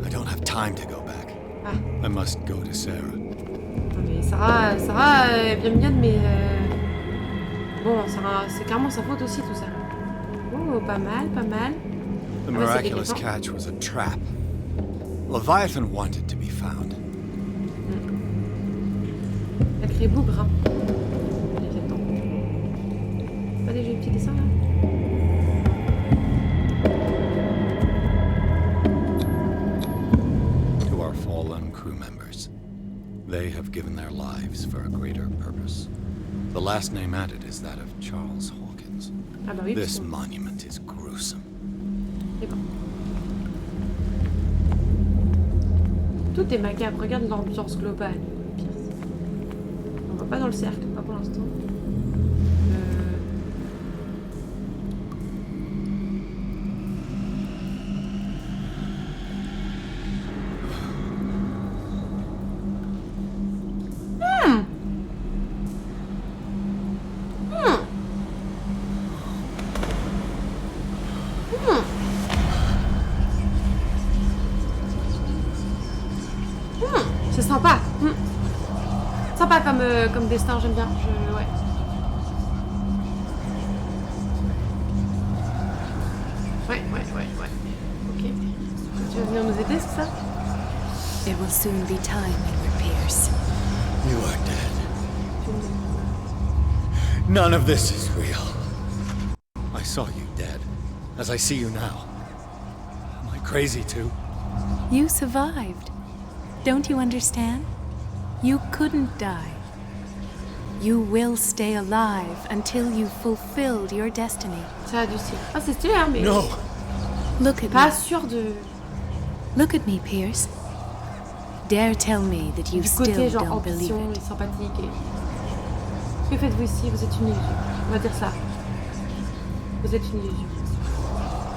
I don't have time to go back. Ah, I must go to Sarah. non, mais Sarah est bien mignonne, mais... Bon, Sarah, c'est clairement sa faute aussi, tout ça. Oh, pas mal, pas mal. The Ah, bah, c'est miraculous délicat. catch was a trap. Leviathan wanted to be found. Sacré bougre, hein. Allez, viens-t'en. Pas des jolis petits dessins, là? To our fallen crew members. They have given their lives for a greater purpose. The last name added is that of Charles Hawkins. Ah bah oui, This parce que- monument is gruesome. c'est bon. Tout est macabre, regarde l'ambiance globale, Pierce. On va pas dans le cercle, pas pour l'instant. C'est sympa. Sympa comme destin, j'aime bien. Ouais. Ouais. Ok. Tu veux venir nous aider, c'est ça? There will soon be time, Edward Pierce. You are dead. None of this is real. I saw you dead, as I see you now. Am I crazy too? You survived. Don't you understand? You couldn't die. You will stay alive until you've fulfilled your destiny. Ça a du style. Ah, c'est stylé, hein, mais... No! Look at Pas me. sûr de... Look at me, Pierce. Dare tell me that you Du côté, still genre, don't believe ambition it. et sympathique et... Que faites-vous ici? Vous êtes une illusion. On va dire ça. Vous êtes une illusion.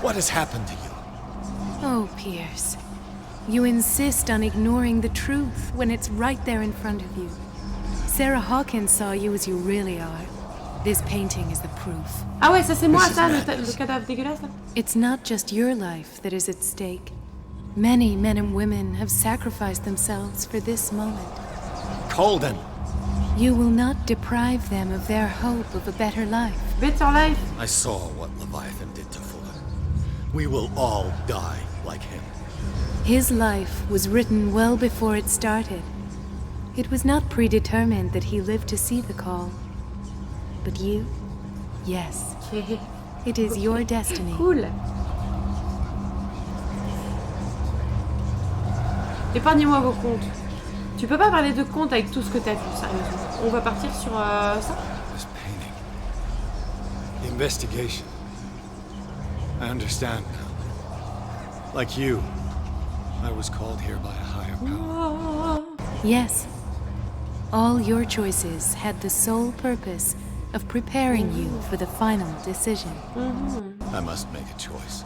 What has happened to you? Oh, Pierce. You insist on ignoring the truth when it's right there in front of you. Sarah Hawkins saw you as you really are. This painting is the proof. Ah ouais, ça c'est moi, This is ça, madness. le cadavre dégueulasse, là. It's not just your life that is at stake. Many men and women have sacrificed themselves for this moment. Colden! You will not deprive them of their hope of a better life. Better life. I saw what Leviathan did to Fuller. We will all die like him. His life was written well before it started. It was not predetermined that he lived to see the call. But you? Yes, it is your destiny. Cool. Épargnez-moi vos comptes. Tu peux pas parler de comptes avec tout ce que t'as vu, sérieusement. On va partir sur ça. This painting. The investigation. I understand now. Like you, I was called here by a higher power. Yes. All your choices had the sole purpose of preparing you for the final decision. I must make a choice.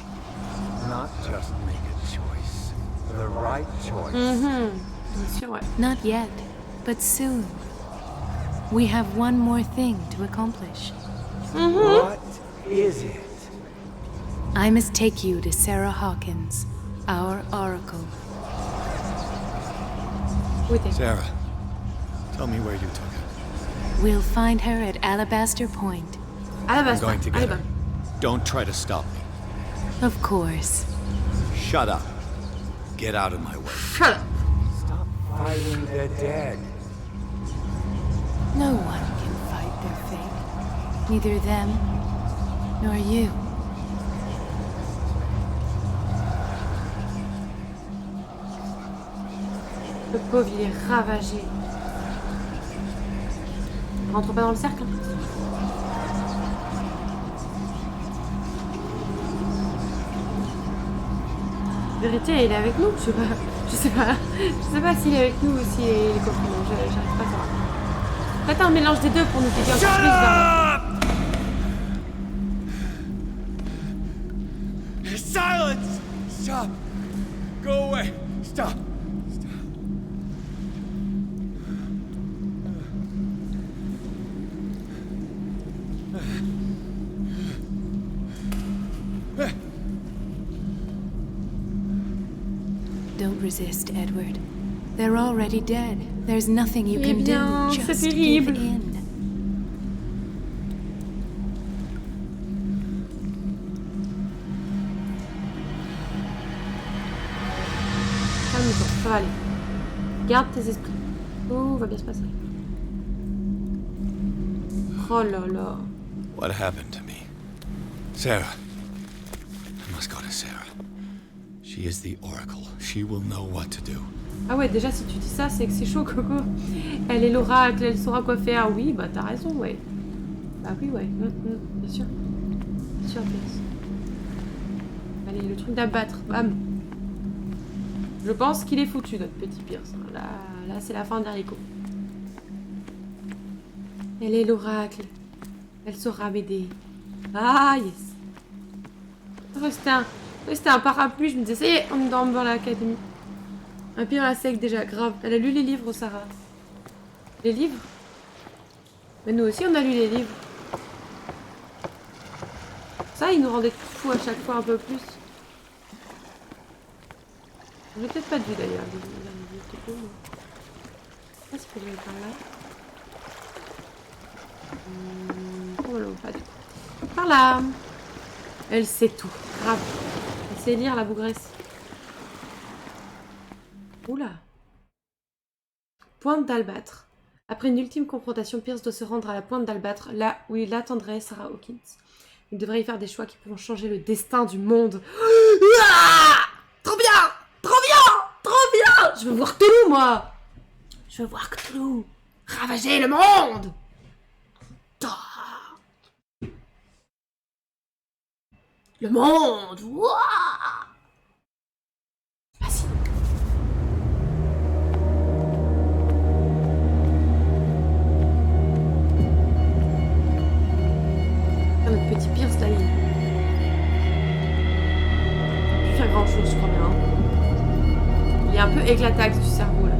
Not just make a choice. The right choice. Bien sûr, ouais. Not yet, but soon. We have one more thing to accomplish. What is it? I must take you to Sarah Hawkins, our oracle. Où était? Sarah, tell me where you took her. We'll find her at Alabaster Point. À la I'm base. going to Allez, get her. Don't try to stop me. Of course. Shut up. Get out of my way. Shut up. Stop fighting the dead. No one can fight their fate. Neither them, nor you. Le pauvre, il est ravagé. Rentre pas dans le cercle. Vérité, il est avec nous. Je sais pas s'il est avec nous ou s'il est copain. J'arrive pas à savoir. Faites un mélange des deux pour nous aider encore plus vers Silence! Stop! Go away! Stop! Don't resist, Edward. They're already dead. There's nothing you can bien, do. c'est Just give terrible. in. Calme-toi, ça va aller. Garde tes esprits. Tout va bien se passer. Oh là là. What happened to me? Sarah. I must go to Sarah. She is the Oracle. She will know what to do. Ah ouais, déjà si tu dis ça, c'est que c'est chaud, Coco. Elle est l'oracle, elle saura quoi faire. Oui, bah t'as raison, ouais. Bah oui, ouais. Bien sûr. Bien sûr, Pierce. Allez, le truc d'abattre. Bam. Je pense qu'il est foutu, notre petit Pierce. Là c'est la fin d'Haricot. Elle est l'oracle. Elle saura m'aider. Ah, yes. C'était un parapluie, je me disais, ça y est, on est dans l'académie. Un pire à sec déjà, grave. Elle a lu les livres, Sarah. Les livres? Mais nous aussi, on a lu les livres. Ça, il nous rendait fous à chaque fois un peu plus. Je l'ai peut-être pas vu d'ailleurs, les livres. Ah, c'est pour que j'aille par là. Probablement pas du tout. Par là. Elle sait tout. Grave. Elle sait lire la bougresse. Oula. Pointe d'Albâtre. Après une ultime confrontation, Pierce doit se rendre à la pointe d'Albâtre, là où il attendrait Sarah Hawkins. Il devrait y faire des choix qui pourront changer le destin du monde. Ah, trop bien! Trop bien! Trop bien! Je veux voir Cthulhu, moi! Je veux voir Cthulhu ravager le monde! Ah. Le monde! Ouah. Vas-y. Notre petit Pierce là, il peut faire grand chose, je crois bien. Il est un peu éclataxe du cerveau là.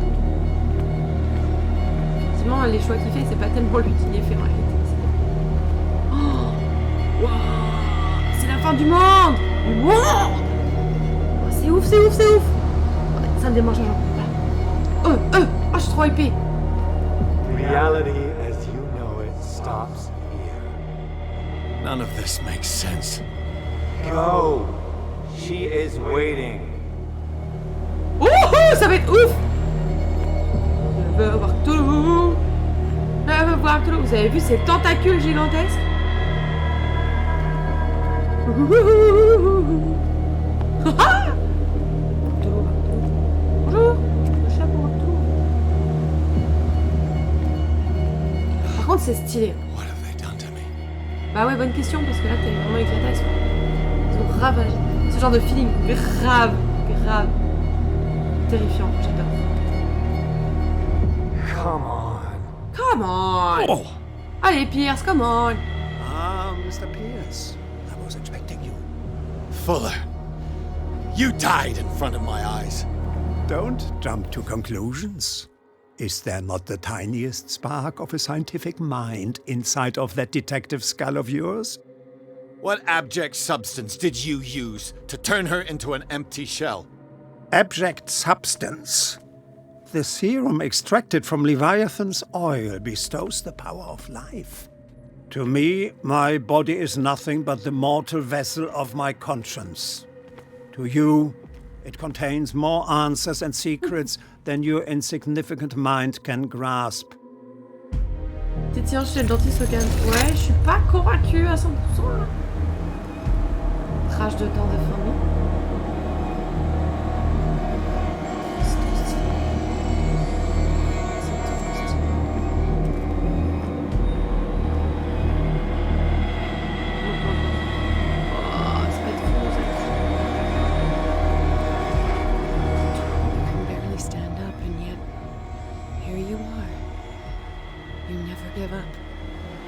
Effectivement, les choix qu'il fait, c'est pas tellement lui qui les fait en réalité. Oh, wow, c'est la fin du monde! Du monde! Oh, c'est ouf, c'est ouf, c'est ouf! Oh, ça me démange, j'en peux pas. Oh, je suis trop épée. Reality as you know it stops here. None of this makes sense. Go! She is waiting. Ça va être ouf! Je veux voir tout. Je veux voir tout. Vous avez vu ces tentacules gigantesques? Bonjour. c'est stylé. What have they done to me? Bah ouais, bonne question, parce que là, t'es vraiment éclaté à ce moment. Ils ont ravagé. Ce genre de feeling grave, grave. Terrifiant, j'adore. Come on. Come on! Oh! Allez, Pierce, come on! Ah, Mr. Pierce. I was expecting you. Fuller, you died in front of my eyes. Don't jump to conclusions. Is there not the tiniest spark of a scientific mind inside of that detective skull of yours? What abject substance did you use to turn her into an empty shell? Abject substance. The serum extracted from Leviathan's oil bestows the power of life. To me, my body is nothing but the mortal vessel of my conscience. To you, it contains more answers and secrets than your insignificant mind can grasp. Tiens, chez le dentiste au calme. Ouais, je suis pas convaincue à 100%. Là. Crash de temps de famille.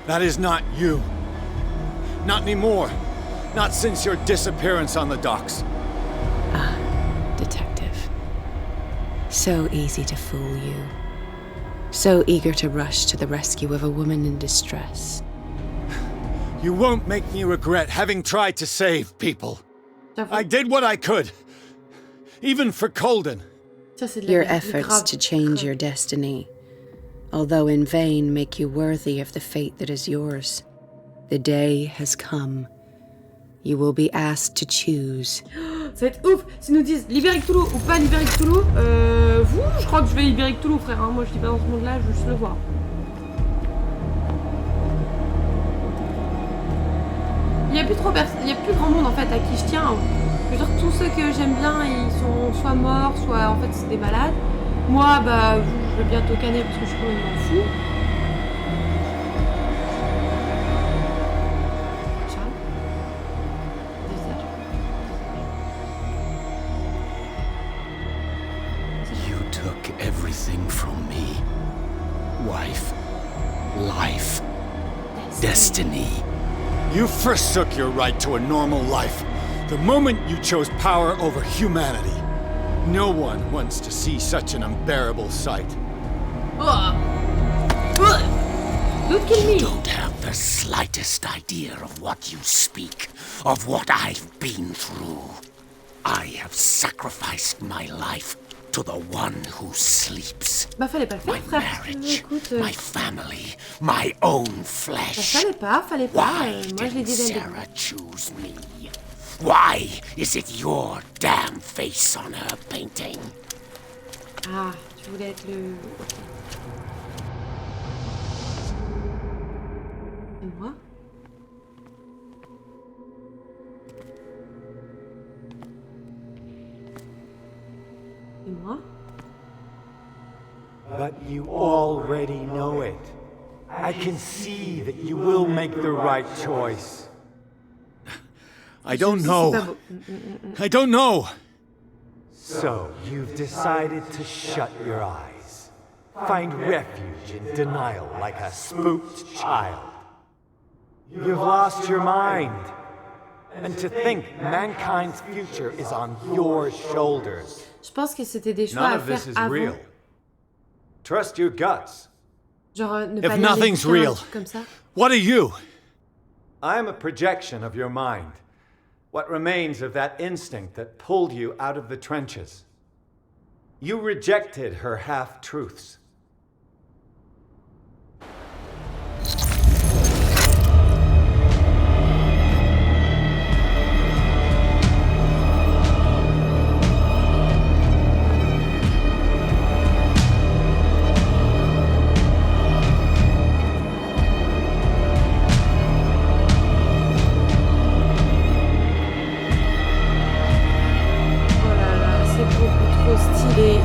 That is not you. Not anymore. Not since your disappearance on the docks. Ah, detective. So easy to fool you. So eager to rush to the rescue of a woman in distress. You won't make me regret having tried to save people. I did what I could. Even for Colden. Your efforts to change your destiny, although in vain, make you worthy of the fate that is yours. The day has come. You will be asked to choose. Ça va être ouf s'ils nous disent libérer Cthulhu ou pas libérer Cthulhu. Je crois que je vais libérer Cthulhu, frère. Hein. Moi, je dis pas dans ce monde-là, je veux juste le voir. Il y a plus grand monde en fait à qui je tiens. Je veux dire, tous ceux que j'aime bien, ils sont soit morts, soit en fait c'est des malades. Moi, bah, je veux bien tocaner parce que je suis complètement fou. Charles. You took everything from me. Wife, life, destiny. You forsook your right to a normal life the moment you chose power over humanity. No one wants to see such an unbearable sight. Don't kill me. You don't have the slightest idea of what you speak, of what I've been through. I have sacrificed my life to the one who sleeps. Bah fallait pas le faire, My frère. marriage, Écoute, my family, my own flesh. fallait pas. Why Moi, je l'ai didn't dit dès le début. Sarah choose me? Why is it your damn face on her painting? Ah, tu voulais être le... Et moi? Et moi? But you already know it. I can see that you will make the right choice. I don't know. I don't know. So, you've decided to shut your eyes. Find refuge in denial like a spooked child. You've lost your mind. And to think mankind's future is on your shoulders. Je pense que c'était des choix None à of faire this is avant. real. Trust your guts. Genre, ne If pas lire les nothing's bouquins, real, comme ça. what are you? I am a projection of your mind. What remains of that instinct that pulled you out of the trenches. You rejected her half-truths. Oh là là, c'est beaucoup trop stylé.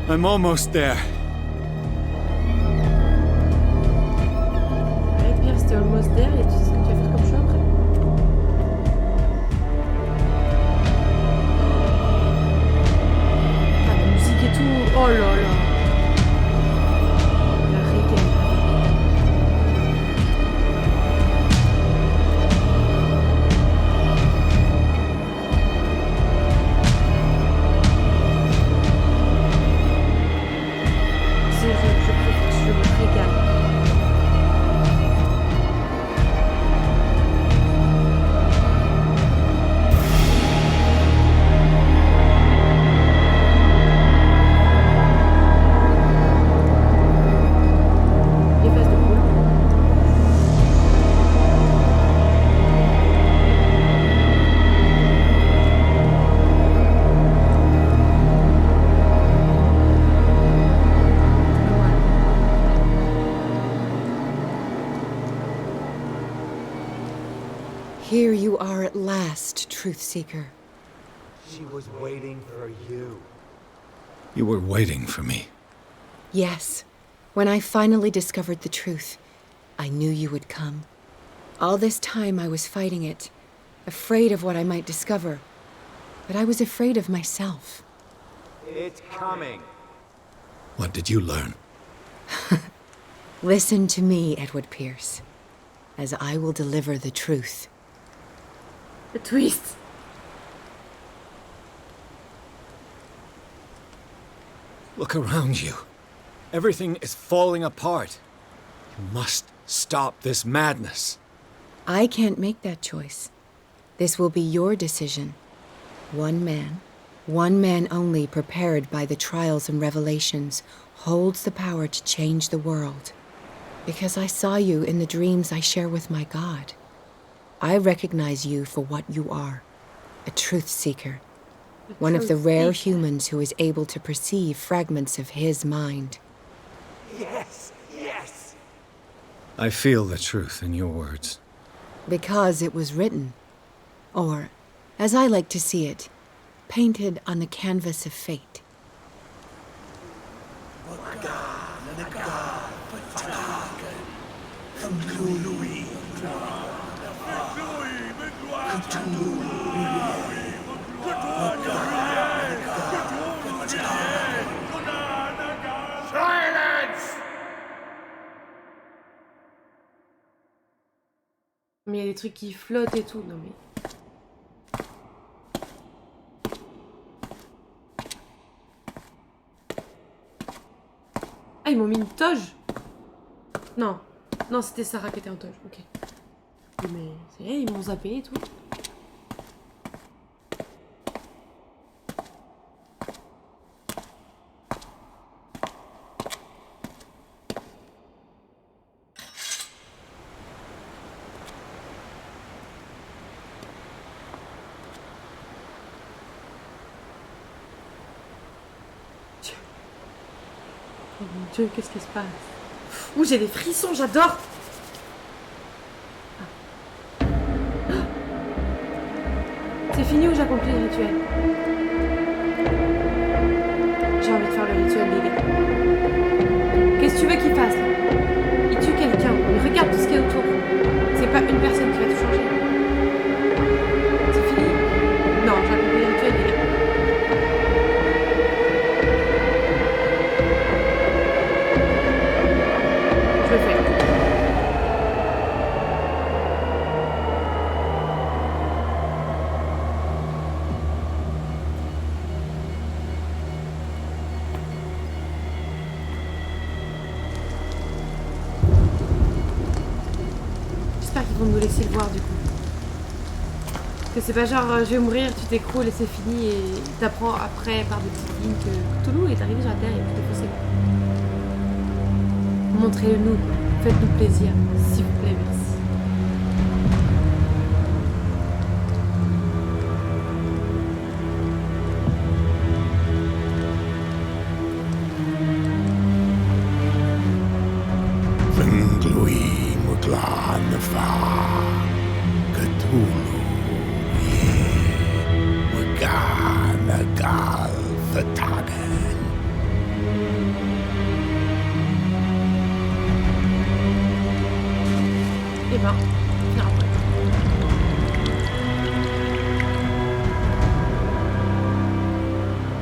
I'm almost there. Arrête, Pierre, c'était almost there et tu sais ce que tu vas faire comme choix après. Ah, la musique et tout. Oh là là. La reggae. Je me régale. Les fesses de poule. Here you are at last, Truth Seeker. She was waiting for you. You were waiting for me. Yes, when I finally discovered the truth, I knew you would come. All this time I was fighting it, afraid of what I might discover. But I was afraid of myself. It's coming. What did you learn? Listen to me, Edward Pierce, as I will deliver the truth. The twist. Look around you. Everything is falling apart. You must stop this madness. I can't make that choice. This will be your decision. One man only prepared by the trials and revelations, holds the power to change the world. Because I saw you in the dreams I share with my God. I recognize you for what you are, a truth seeker. One of the rare humans who is able to perceive fragments of his mind. Yes, yes. I feel the truth in your words. Because it was written. Or, as I like to see it, painted on the canvas of fate. Mais il y a des trucs qui flottent et tout, non mais... Ah, ils m'ont mis une toge. Non, non, c'était Sarah qui était en toge, ok. Mais c'est vrai, ils m'ont zappé et tout. Oh mon Dieu, qu'est-ce qui se passe? Ouh, j'ai des frissons, j'adore. Ah. Ah. C'est fini ou j'accomplis le rituel? J'ai envie de faire le rituel, les gars. Qu'est-ce que tu veux qu'il fasse là? Il tue quelqu'un, il regarde tout ce qu'il y a autour. C'est pas une personne qui va tout changer. C'est fini? Non, j'ai accompli le rituel, les gars. Je le fais. J'espère qu'ils vont nous laisser le voir du coup. Que c'est pas genre je vais mourir, tu t'écroules et c'est fini et t'apprends après par des petites lignes que Cthulhu est arrivé sur la Terre et puis défoncé. Montrez-le nous, faites-nous plaisir, s'il vous plaît, merci. Fingluim Muglanefa Cthulhu Ye Maganagal Fatagan ben, on finira après.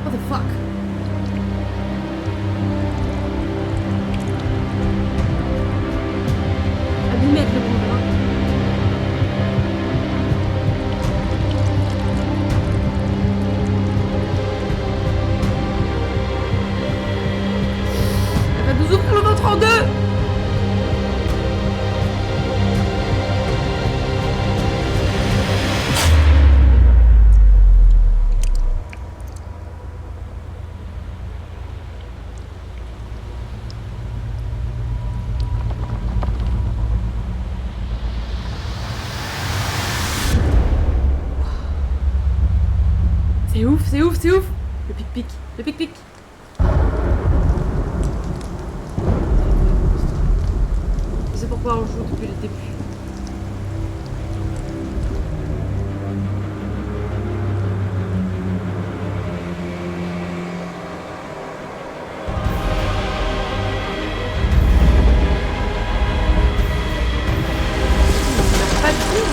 What the fuck? Abîmer avec le bon vin. Elle va nous ouvrir le ventre en deux! C'est ouf, c'est ouf, c'est ouf! Le pic-pic, le pic-pic! C'est pourquoi on joue depuis le début. Pas de coup.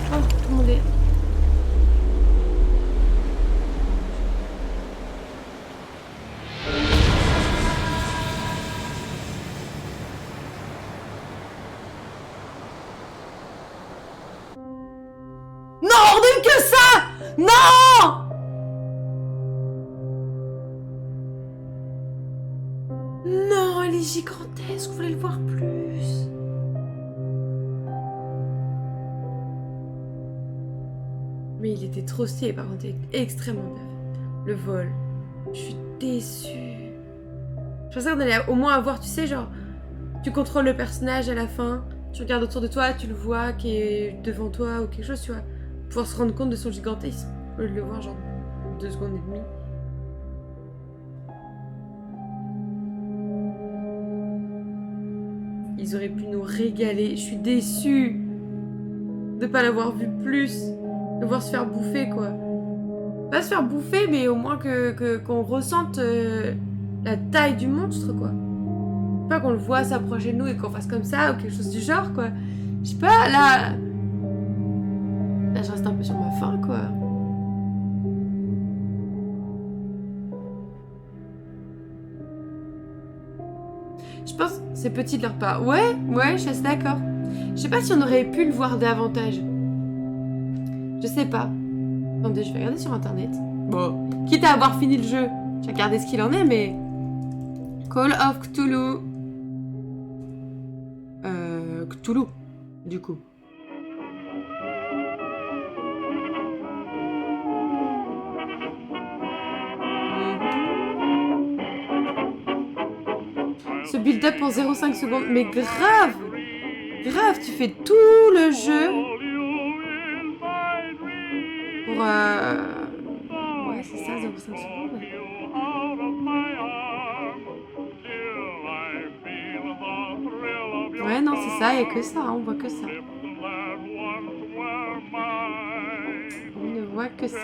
Oh, tout le monde est... Non, ordonne que ça! Non! Non, elle est gigantesque, vous voulez le voir plus. Mais il était trop stylé, par contre, il est extrêmement bien fait. Le vol, je suis déçue. Je pensais qu'on allait au moins avoir, tu sais, genre, tu contrôles le personnage à la fin, tu regardes autour de toi, tu le vois qui est devant toi ou quelque chose, tu vois. Pouvoir se rendre compte de son gigantisme, au lieu de le voir genre 2 secondes et demie. Ils auraient pu nous régaler. Je suis déçue de pas l'avoir vu plus, de voir se faire bouffer quoi. Pas se faire bouffer, mais au moins qu'on ressente la taille du monstre quoi. Pas qu'on le voit s'approcher de nous et qu'on fasse comme ça ou quelque chose du genre quoi. Je sais pas, là je reste un peu sur ma faim quoi. Je pense c'est petit de leur part. Ouais, je suis assez d'accord. Je sais pas si on aurait pu le voir davantage. Je sais pas. Attendez, je vais regarder sur internet. Bon, quitte à avoir fini le jeu, je vais regarder ce qu'il en est, mais... Call of Cthulhu. Cthulhu, du coup. Ce build-up en 0,5 secondes. Mais grave! Grave, tu fais tout le jeu pour... Ouais, c'est ça, 0,5 secondes. Ouais, non, c'est ça, il n'y a que ça, hein, on voit que ça. On ne voit que ça.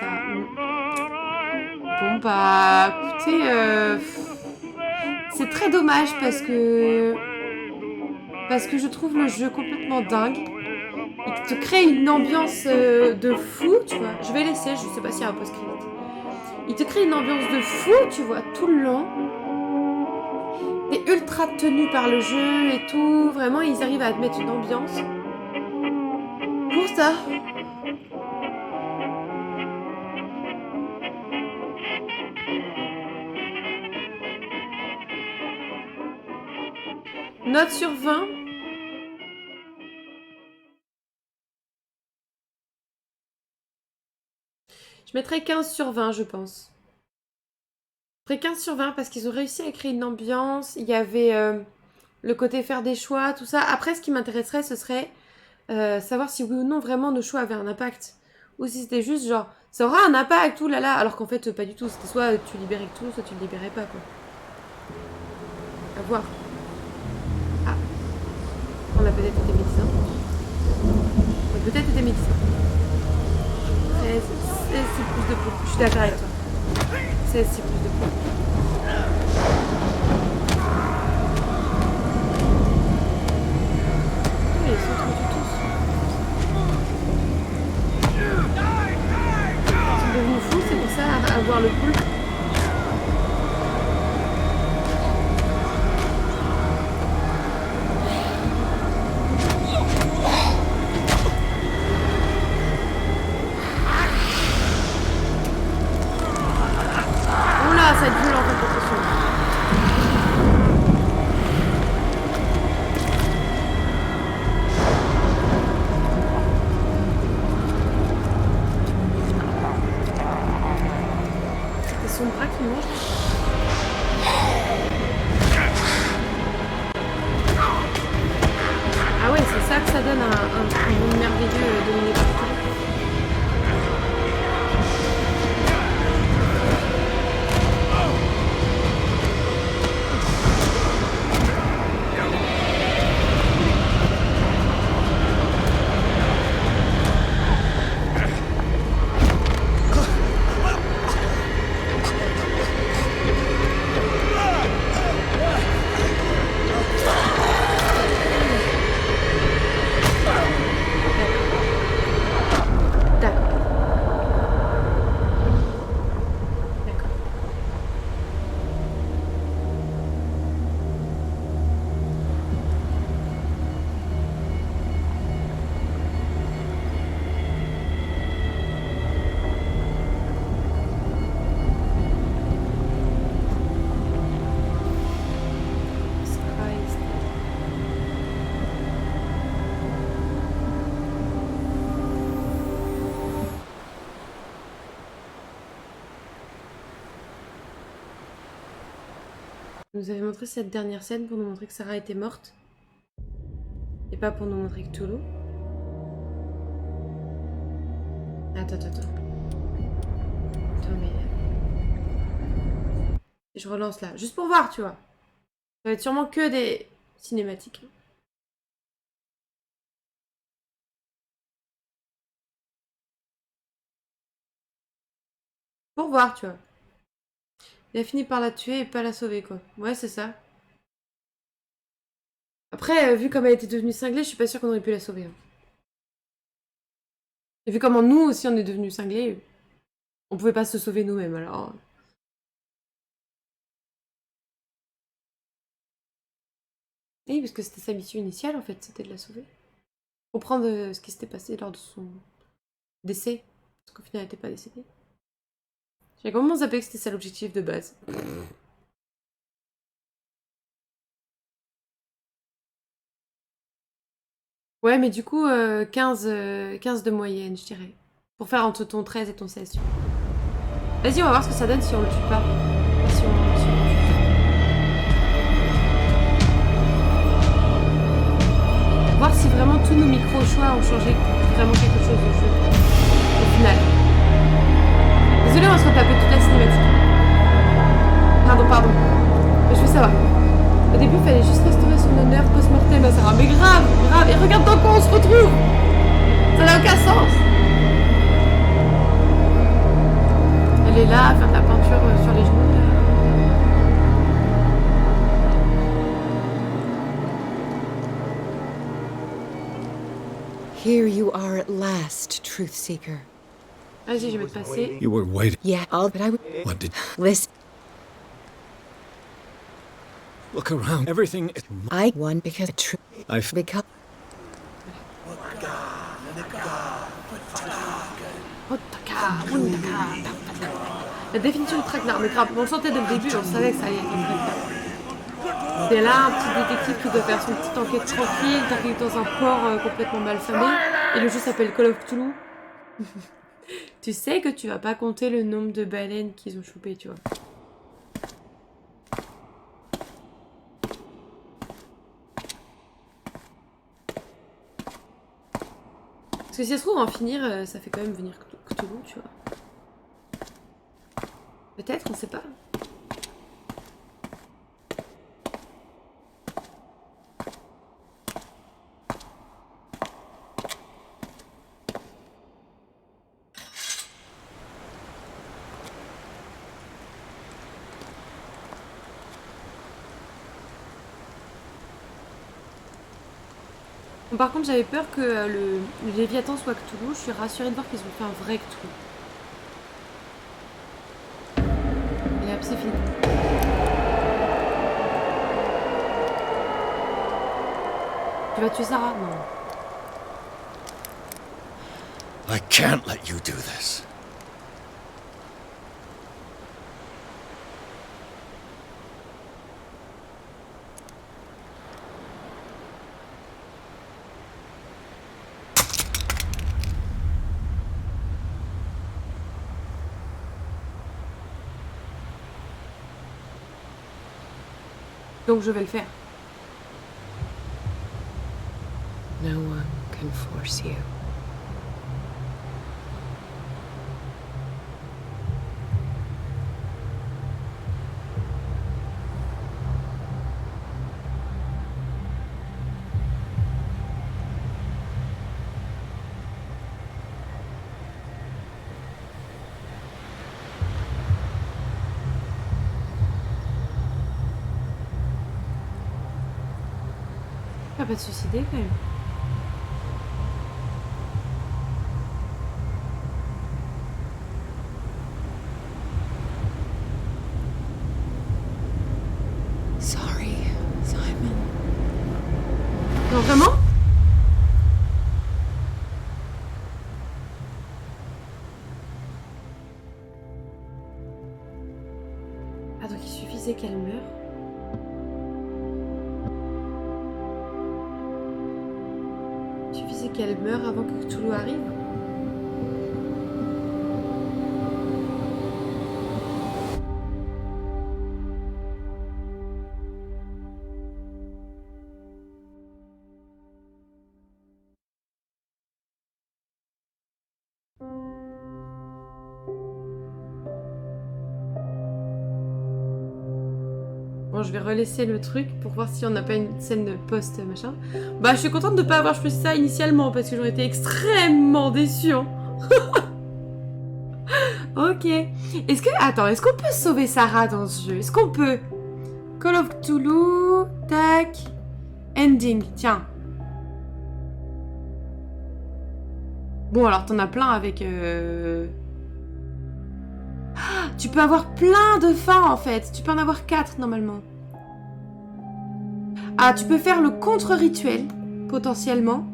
Bon, bah, écoutez, c'est très dommage parce que je trouve le jeu complètement dingue. Il te crée une ambiance de fou, tu vois. Je vais laisser, je sais pas s'il y a un post-credit. Il te crée une ambiance de fou, tu vois, tout le long. T'es ultra tenu par le jeu et tout. Vraiment, ils arrivent à te mettre une ambiance. Pour ça. Note sur 20. Je mettrais 15 sur 20, je pense. Je mettrais 15 sur 20 parce qu'ils ont réussi à créer une ambiance. Il y avait le côté faire des choix, tout ça. Après, ce qui m'intéresserait, ce serait savoir si oui ou non vraiment nos choix avaient un impact. Ou si c'était juste genre, ça aura un impact, oulala. Alors qu'en fait, pas du tout. C'était soit tu libérais tout, soit tu le libérais pas, quoi. À voir. On a peut-être été médecin. On a peut-être été médecin. 13, 16, c'est plus de points. Je suis d'accord avec toi. 16, c'est plus de points. Ils sont trop tous. Ils sont devenus fous, c'est pour ça à voir le poule. Ça va être violent en fait, attention. C'est son bras qui mange. Ah ouais, c'est ça que ça donne un monde merveilleux dominé par tout. Vous nous avez montré cette dernière scène pour nous montrer que Sarah était morte. Et pas pour nous montrer que Cthulhu. Attends. Attends, mais... Je relance là, juste pour voir, tu vois. Ça va être sûrement que des cinématiques. Pour voir, tu vois. Il a fini par la tuer et pas la sauver, quoi. Ouais, c'est ça. Après, vu comme elle était devenue cinglée, je suis pas sûre qu'on aurait pu la sauver. Hein. Et vu comment nous aussi on est devenus cinglés, on pouvait pas se sauver nous-mêmes, alors... Oui, parce que c'était sa mission initiale, en fait, c'était de la sauver. Comprendre ce qui s'était passé lors de son décès. Parce qu'au final, elle n'était pas décédée. J'ai complètement zappé que c'était ça l'objectif de base. Ouais, mais du coup, 15 de moyenne, je dirais. Pour faire entre ton 13 et ton 16. Tu vois. Vas-y, on va voir ce que ça donne si on le tue pas. Si on le tue. Voir si vraiment tous nos micro-choix ont changé vraiment quelque chose au jeu. Au final. Désolé, on va se retaper toute la cinématique. Pardon. Mais je veux savoir. Au début, il fallait juste restaurer son honneur post-mortem à Sarah. Mais grave. Et regarde dans quoi on se retrouve. Ça n'a aucun sens. Elle est là à faire de la peinture sur les genoux. Here you are at last, Truth Seeker. Vas-y, je vais te passer. You were waiting. Yeah, all but I would What did... listen. Look around. Everything is... I won because the truth. I've... Because La définition de traquenard, mais grave, on le sentait dès le début, on savait que ça allait être un traquenard. C'est là un petit détective qui doit faire son petite enquête tranquille, t'arrives dans un port complètement malfamé, et le jeu s'appelle Call of Cthulhu. Tu sais que tu vas pas compter le nombre de baleines qu'ils ont chopé, tu vois. Parce que si ça se trouve, en finir, ça fait quand même venir Cthulhu, tu vois. Peut-être, on sait pas. Bon, par contre, j'avais peur que le Léviathan soit Cthulhu. Je suis rassurée de voir qu'ils ont fait un vrai Cthulhu. Et hop, c'est fini. Tu vas tuer Sarah? Non. I can't let you do this. Donc je vais le faire. No one can force you. Elle va pas te suicider quand même. Sorry, Simon. Non, vraiment? Ah, donc il suffisait qu'elle meure. Il suffisait qu'elle meure avant que Cthulhu arrive. Bon, je vais relaisser le truc pour voir si on n'a pas une scène post machin. Bah, je suis contente de ne pas avoir choisi ça initialement parce que j'aurais été extrêmement déçue. Hein. Ok. Est-ce que... Attends, est-ce qu'on peut sauver Sarah dans ce jeu? Est-ce qu'on peut... Call of Cthulhu... Tac... Ending, tiens. Bon, alors t'en as plein avec... Ah, tu peux avoir plein de fins en fait. Tu peux en avoir 4 normalement. Ah, tu peux faire le contre-rituel, potentiellement.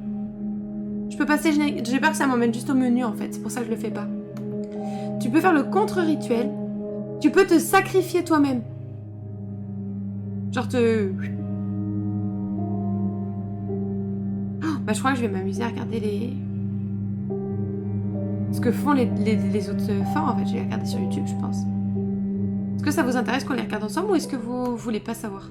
Je peux passer... J'ai peur que ça m'emmène juste au menu en fait. C'est pour ça que je le fais pas. Tu peux faire le contre-rituel. Tu peux te sacrifier toi-même. Genre te... Oh, bah je crois que je vais m'amuser à regarder les... Ce que font les autres fins, en fait. Je vais les regarder sur YouTube, je pense. Est-ce que ça vous intéresse qu'on les regarde ensemble ou est-ce que vous voulez pas savoir?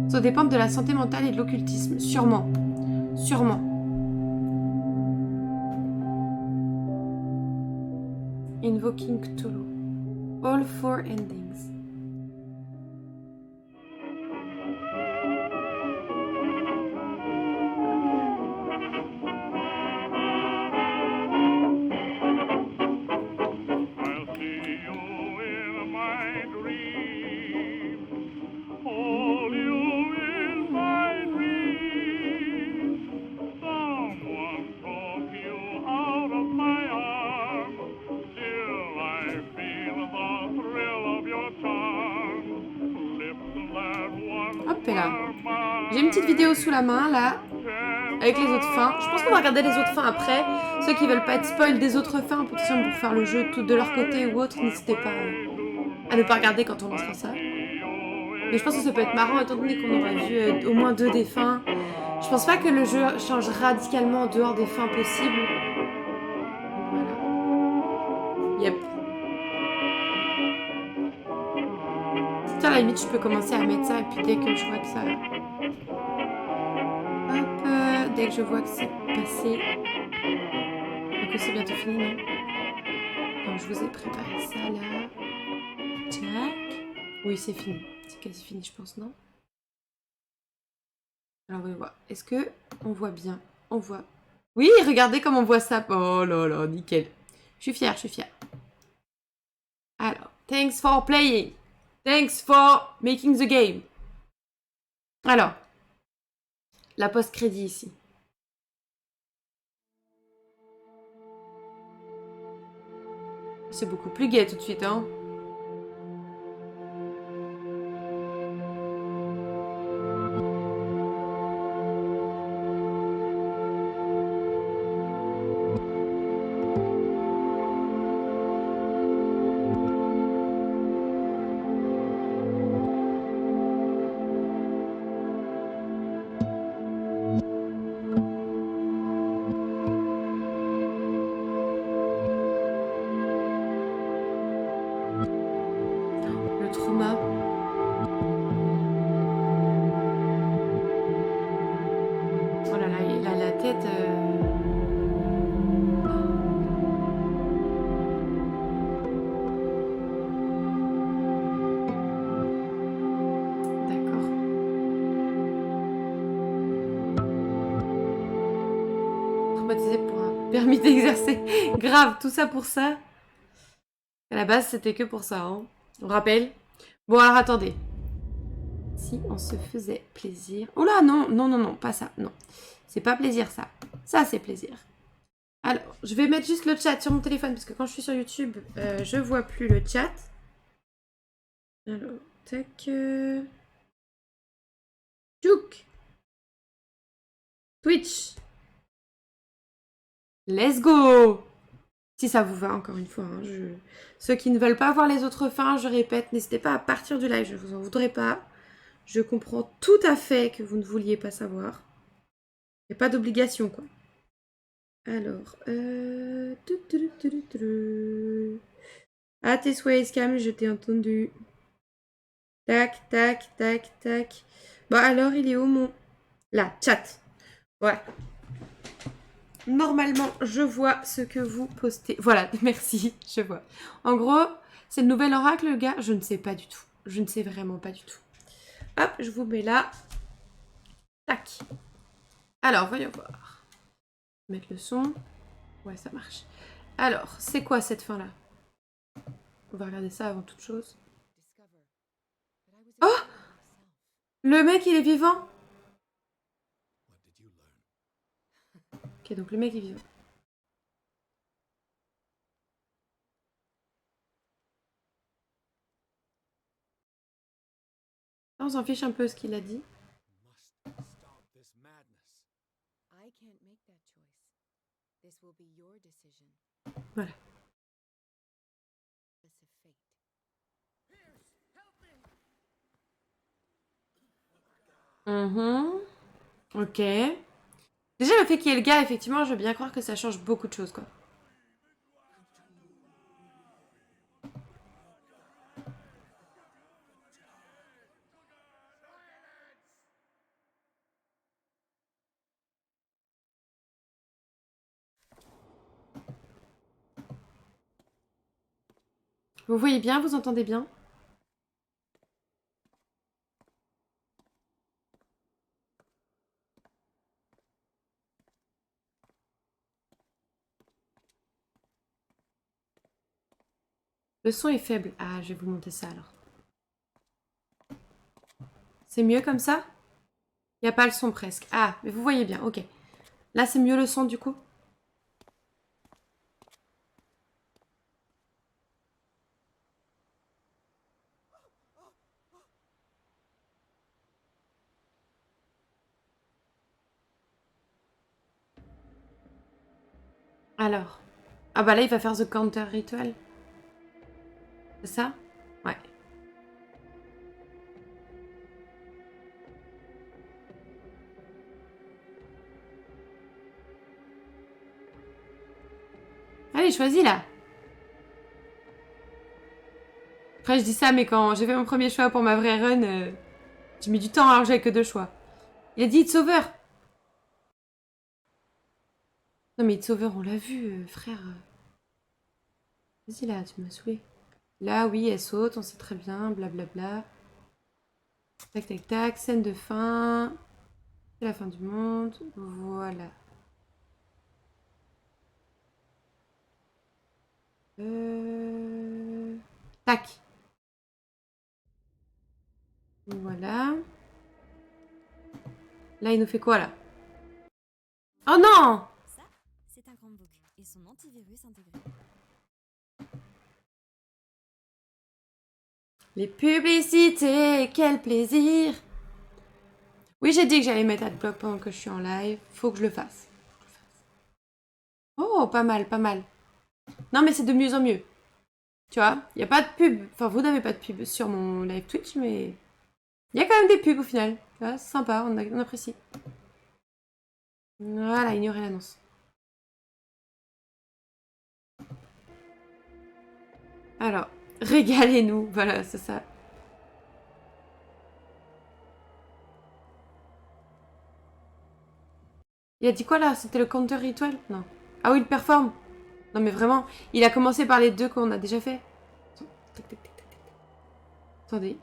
Ça dépend de la santé mentale et de l'occultisme. Sûrement. Sûrement. Invoking Cthulhu. All 4 endings. Hop là. J'ai une petite vidéo sous la main là, avec les autres fins. Je pense qu'on va regarder les autres fins après. Ceux qui veulent pas être spoil des autres fins, potentiellement pour faire le jeu tout de leur côté ou autre, n'hésitez pas à ne pas regarder quand on lancera ça. Mais je pense que ça peut être marrant étant donné qu'on aura vu au moins 2 des fins. Je pense pas que le jeu change radicalement en dehors des fins possibles. Voilà. Yep. À la limite, je peux commencer à mettre ça et puis dès que je vois que ça... Hop, dès que je vois que c'est passé... Donc c'est bientôt fini, non? Donc je vous ai préparé ça là. Tac. Oui, c'est fini. C'est quasi fini, je pense, non? Alors, on va voir. Est-ce que on voit bien? On voit. Oui, regardez comme on voit ça. Oh là là, nickel. Je suis fière, je suis fière. Alors, Thanks for playing. Thanks for making the game. Alors, la post-crédit ici. C'est beaucoup plus gai tout de suite, hein. Le trauma. Oh là là, il a la tête. D'accord. Traumatisé pour un permis d'exercer. Grave, tout ça pour ça. À la base, c'était que pour ça, hein. On rappelle. Bon, alors attendez. Si on se faisait plaisir. Oh là, non, non, non, non, pas ça. Non. C'est pas plaisir, ça. Ça, c'est plaisir. Alors, je vais mettre juste le chat sur mon téléphone parce que quand je suis sur YouTube, je vois plus le chat. Alors, tac. Tchouk. Twitch. Let's go. Si ça vous va, encore une fois. Hein, ceux qui ne veulent pas voir les autres fins, je répète, n'hésitez pas à partir du live, je vous en voudrais pas. Je comprends tout à fait que vous ne vouliez pas savoir. Il n'y a pas d'obligation, quoi. Alors, ah, tes souhaits, Scam, je t'ai entendu. Tac, tac, tac, tac. Bon, alors, il est où mon... Là, chat. Ouais. Normalement, je vois ce que vous postez. Voilà, merci, je vois. En gros, c'est le nouvel oracle, le gars. Je ne sais pas du tout. Je ne sais vraiment pas du tout. Hop, je vous mets là. Tac. Alors, voyons voir. Mettre le son. Ouais, ça marche. Alors, c'est quoi cette fin-là? On va regarder ça avant toute chose. Oh! Le mec, il est vivant? Ok, donc le mec est vivant. On s'en fiche un peu ce qu'il a dit. Voilà. Ok. Déjà, le fait qu'il y ait le gars, effectivement, je veux bien croire que ça change beaucoup de choses, quoi. Vous voyez bien, vous entendez bien? Le son est faible. Ah, je vais vous monter ça alors. C'est mieux comme ça? Il n'y a pas le son presque. Ah, mais vous voyez bien, ok. Là, c'est mieux le son du coup? Alors. Ah bah là, il va faire the counter ritual. C'est ça? Ouais. Allez, choisis là. Après, je dis ça, mais quand j'ai fait mon premier choix pour ma vraie run, j'ai mis du temps alors que j'avais que 2 choix. Il a dit It's over. Non mais It's over, on l'a vu, frère. Vas-y là, tu m'as saoulé. Là, oui, elle saute, on sait très bien, blablabla. Tac, tac, tac, scène de fin. C'est la fin du monde. Voilà. Tac. Voilà. Là, il nous fait quoi, là? Oh non! Ça, c'est un Chromebook et son antivirus intégré. Les publicités, quel plaisir! Oui, j'ai dit que j'allais mettre Adblock pendant que je suis en live. Faut que je le fasse. Oh, pas mal, pas mal. Non, mais c'est de mieux en mieux. Tu vois, il n'y a pas de pub. Enfin, vous n'avez pas de pub sur mon live Twitch, mais il y a quand même des pubs au final. Tu vois, c'est sympa, on apprécie. Voilà, ignorez l'annonce. Alors, régalez-nous. Voilà, c'est ça. Il a dit quoi là? C'était le counter rituel? Non. Ah oui, il performe. Non mais vraiment, il a commencé par les deux qu'on a déjà fait. Tac, tac, tac, tac, tac. Attendez.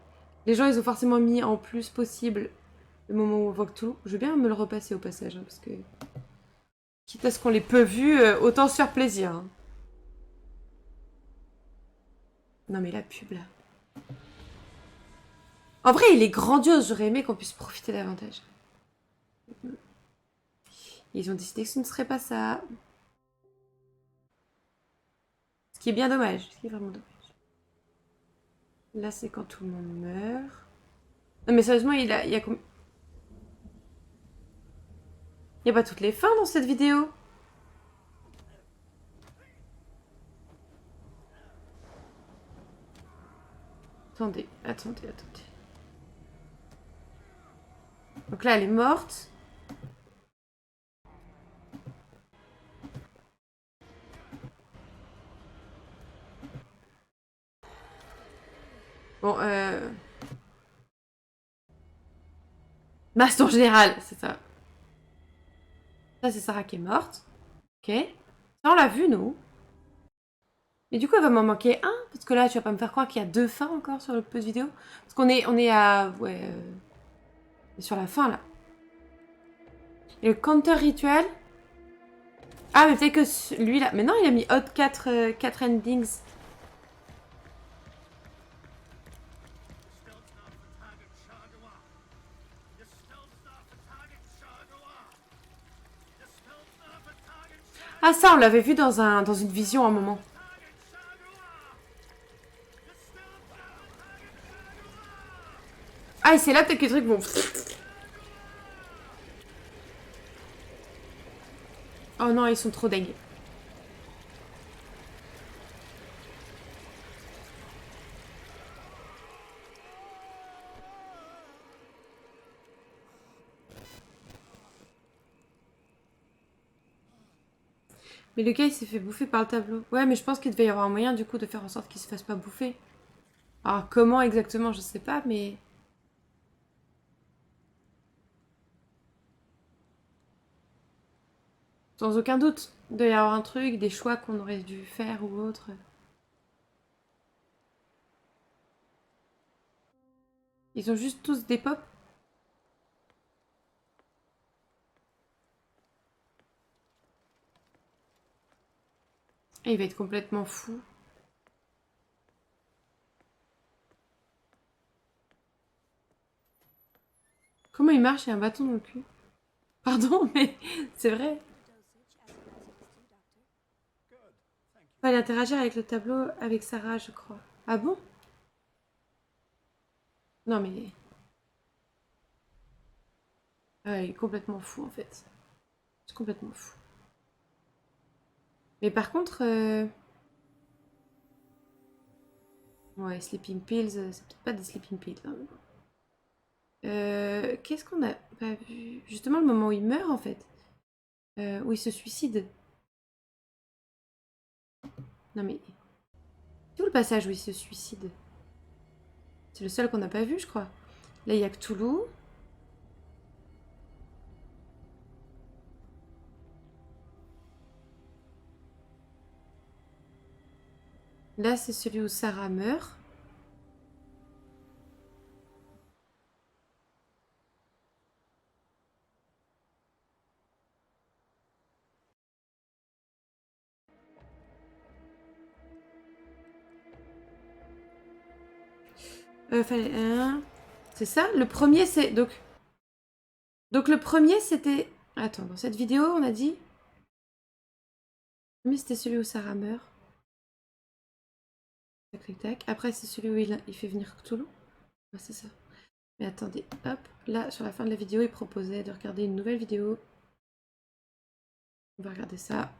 Les gens, ils ont forcément mis en plus possible le moment où on voit que tout. Je veux bien me le repasser au passage, hein, parce que... Quitte à ce qu'on les peu vus, autant se faire plaisir. Hein. Non mais la pub là. En vrai, il est grandiose. J'aurais aimé qu'on puisse profiter davantage. Ils ont décidé que ce ne serait pas ça. Ce qui est bien dommage. Ce qui est vraiment dommage. Là, c'est quand tout le monde meurt. Non mais sérieusement, il y a Il y a pas toutes les fins dans cette vidéo. Attendez. Donc là, elle est morte. Bon, Baston général, c'est ça. Ça, c'est Sarah qui est morte. Ok. Ça, on l'a vu, nous. Mais du coup, il va m'en manquer un. Parce que là, tu vas pas me faire croire qu'il y a 2 fins encore sur le pause vidéo. Parce qu'on est à... Ouais. Sur la fin, là. Et le counter rituel. Ah, mais peut-être que lui, là... Mais non, il a mis Hot 4 endings. Ah, ça, on l'avait vu dans une vision à un moment. Ah, et c'est là peut-être que les trucs vont... Oh non, ils sont trop dingues. Mais le gars, il s'est fait bouffer par le tableau. Ouais, mais je pense qu'il devait y avoir un moyen, du coup, de faire en sorte qu'il se fasse pas bouffer. Alors, comment exactement, je sais pas, mais... Sans aucun doute, il doit y avoir un truc, des choix qu'on aurait dû faire ou autre. Ils ont juste tous des pop. Et il va être complètement fou. Comment il marche et un bâton dans le cul? Pardon, mais c'est vrai. Il fallait interagir avec le tableau avec Sarah, je crois. Ah bon? Non mais... Ah, il est complètement fou en fait. C'est complètement fou. Mais par contre... Ouais, sleeping pills, c'est peut-être pas des sleeping pills. Hein. Qu'est-ce qu'on a pas vu? Justement le moment où il meurt en fait. Où il se suicide. Non mais... C'est où le passage où il se suicide? C'est le seul qu'on n'a pas vu, je crois. Là, il y a Cthulhu. Là, c'est celui où Sarah meurt. Fallait... c'est ça? Le premier, c'est... Donc le premier, c'était... Attends, dans cette vidéo, on a dit... Le premier, c'était celui où Sarah meurt. Tac, tac, tac. Après, c'est celui où il fait venir Cthulhu. Ouais, c'est ça. Mais attendez, hop. Là, sur la fin de la vidéo, il proposait de regarder une nouvelle vidéo. On va regarder ça.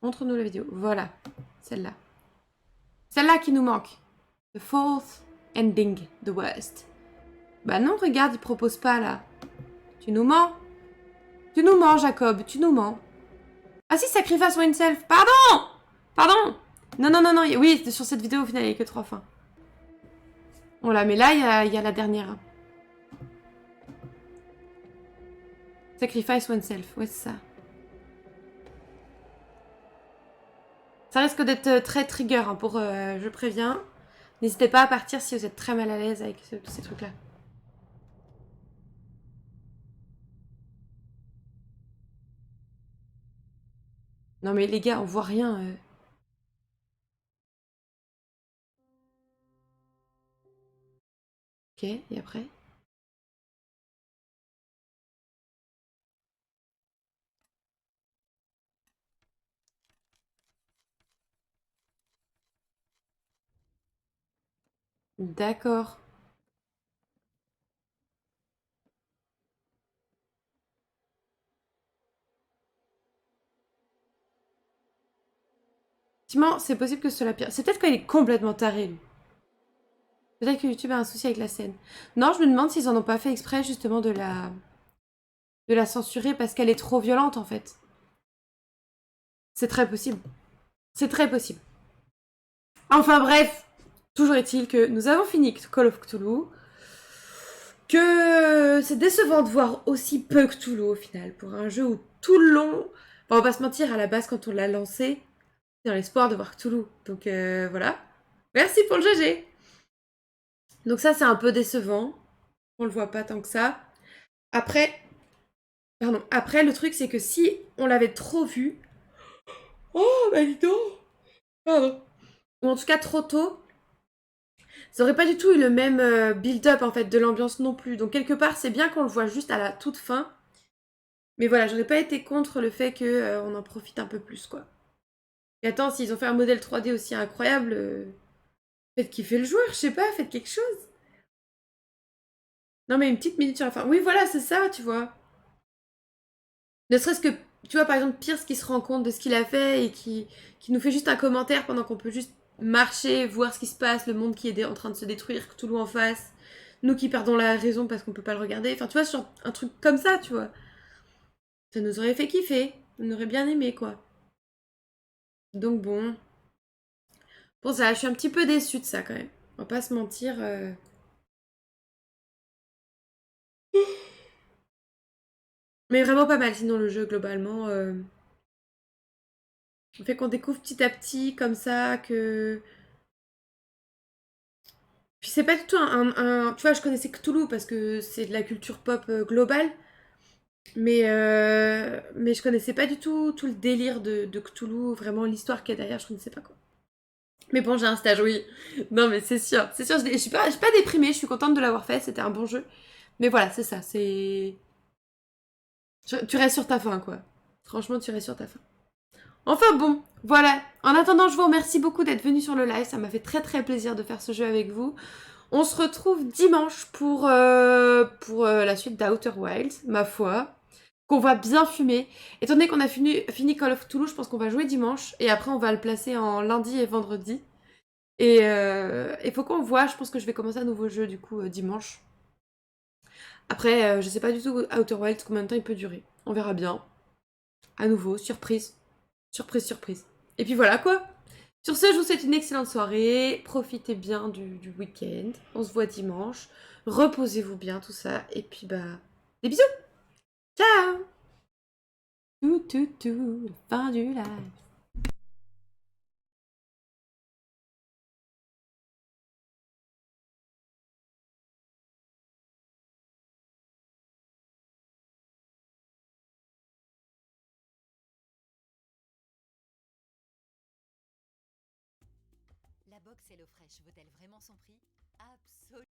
Montre-nous la vidéo. Voilà. Celle-là. Celle-là qui nous manque. The fourth ending. The worst. Bah non, regarde, il propose pas, là. Tu nous mens. Tu nous mens, Jacob. Tu nous mens. Ah si, Sacrifice Oneself. Pardon. Pardon. Non, non, non, non. Oui, sur cette vidéo, au final, il n'y a que 3 fins. Voilà, mais là, il y a la dernière. Sacrifice Oneself. Ouais, c'est ça. Ça risque d'être très trigger hein, pour... je préviens. N'hésitez pas à partir si vous êtes très mal à l'aise avec tous ces trucs-là. Non mais les gars, on voit rien. Ok, et après? D'accord. Effectivement, c'est possible que ce soit la pire. C'est peut-être qu'il est complètement taré, lui. Peut-être que YouTube a un souci avec la scène. Non, je me demande s'ils en ont pas fait exprès, justement, de la censurer parce qu'elle est trop violente, en fait. C'est très possible. C'est très possible. Enfin bref, toujours est-il que nous avons fini Call of Cthulhu. Que c'est décevant de voir aussi peu Cthulhu au final. Pour un jeu où tout le long... Enfin, on va pas se mentir, à la base, quand on l'a lancé, dans l'espoir de voir Cthulhu. Donc voilà. Merci pour le GG. Donc ça, c'est un peu décevant. On le voit pas tant que ça. Après... Pardon. Après, le truc, c'est que si on l'avait trop vu... Oh, bah dis donc. Pardon. Ou en tout cas trop tôt, ça aurait pas du tout eu le même build-up en fait de l'ambiance non plus. Donc quelque part, c'est bien qu'on le voit juste à la toute fin. Mais voilà, j'aurais pas été contre le fait que on en profite un peu plus quoi. Et attends, s'ils ont fait un modèle 3D aussi incroyable, faites kiffer le joueur, je sais pas, faites quelque chose. Non mais une petite minute sur la fin. Oui voilà, c'est ça, tu vois. Ne serait-ce que, tu vois par exemple Pierce qui se rend compte de ce qu'il a fait et qui nous fait juste un commentaire pendant qu'on peut juste marcher, voir ce qui se passe, le monde qui est en train de se détruire, Cthulhu en face, nous qui perdons la raison parce qu'on peut pas le regarder. Enfin, tu vois, genre un truc comme ça, tu vois. Ça nous aurait fait kiffer. On aurait bien aimé, quoi. Donc bon. Pour ça, je suis un petit peu déçue de ça, quand même. On va pas se mentir. Mais vraiment pas mal, sinon, le jeu, globalement. Le fait qu'on découvre petit à petit, comme ça, que... Puis c'est pas du tout Tu vois, je connaissais Cthulhu parce que c'est de la culture pop globale. Mais je connaissais pas du tout le délire de Cthulhu, vraiment l'histoire qu'il y a derrière, je connaissais pas quoi. Mais bon, j'ai un stage, oui. Non, mais c'est sûr, je suis pas déprimée, je suis contente de l'avoir fait, c'était un bon jeu. Mais voilà, c'est ça, c'est... Tu restes sur ta faim, quoi. Franchement, tu restes sur ta faim. Enfin bon, voilà. En attendant, je vous remercie beaucoup d'être venus sur le live, ça m'a fait très très plaisir de faire ce jeu avec vous. On se retrouve dimanche pour la suite d'Outer Wilds, ma foi. Qu'on va bien fumer. Étant donné qu'on a fini Call of Cthulhu, je pense qu'on va jouer dimanche. Et après, on va le placer en lundi et vendredi. Et il faut qu'on voit. Je pense que je vais commencer un nouveau jeu, du coup, dimanche. Après, je sais pas du tout Outer Wilds combien de temps il peut durer. On verra bien. À nouveau, surprise. Surprise, surprise. Et puis voilà, quoi. Sur ce, je vous souhaite une excellente soirée. Profitez bien du week-end. On se voit dimanche. Reposez-vous bien, tout ça. Et puis, bah, des bisous. Ciao. Fin du live. La box HelloFresh vaut-elle vraiment son prix? Absolument.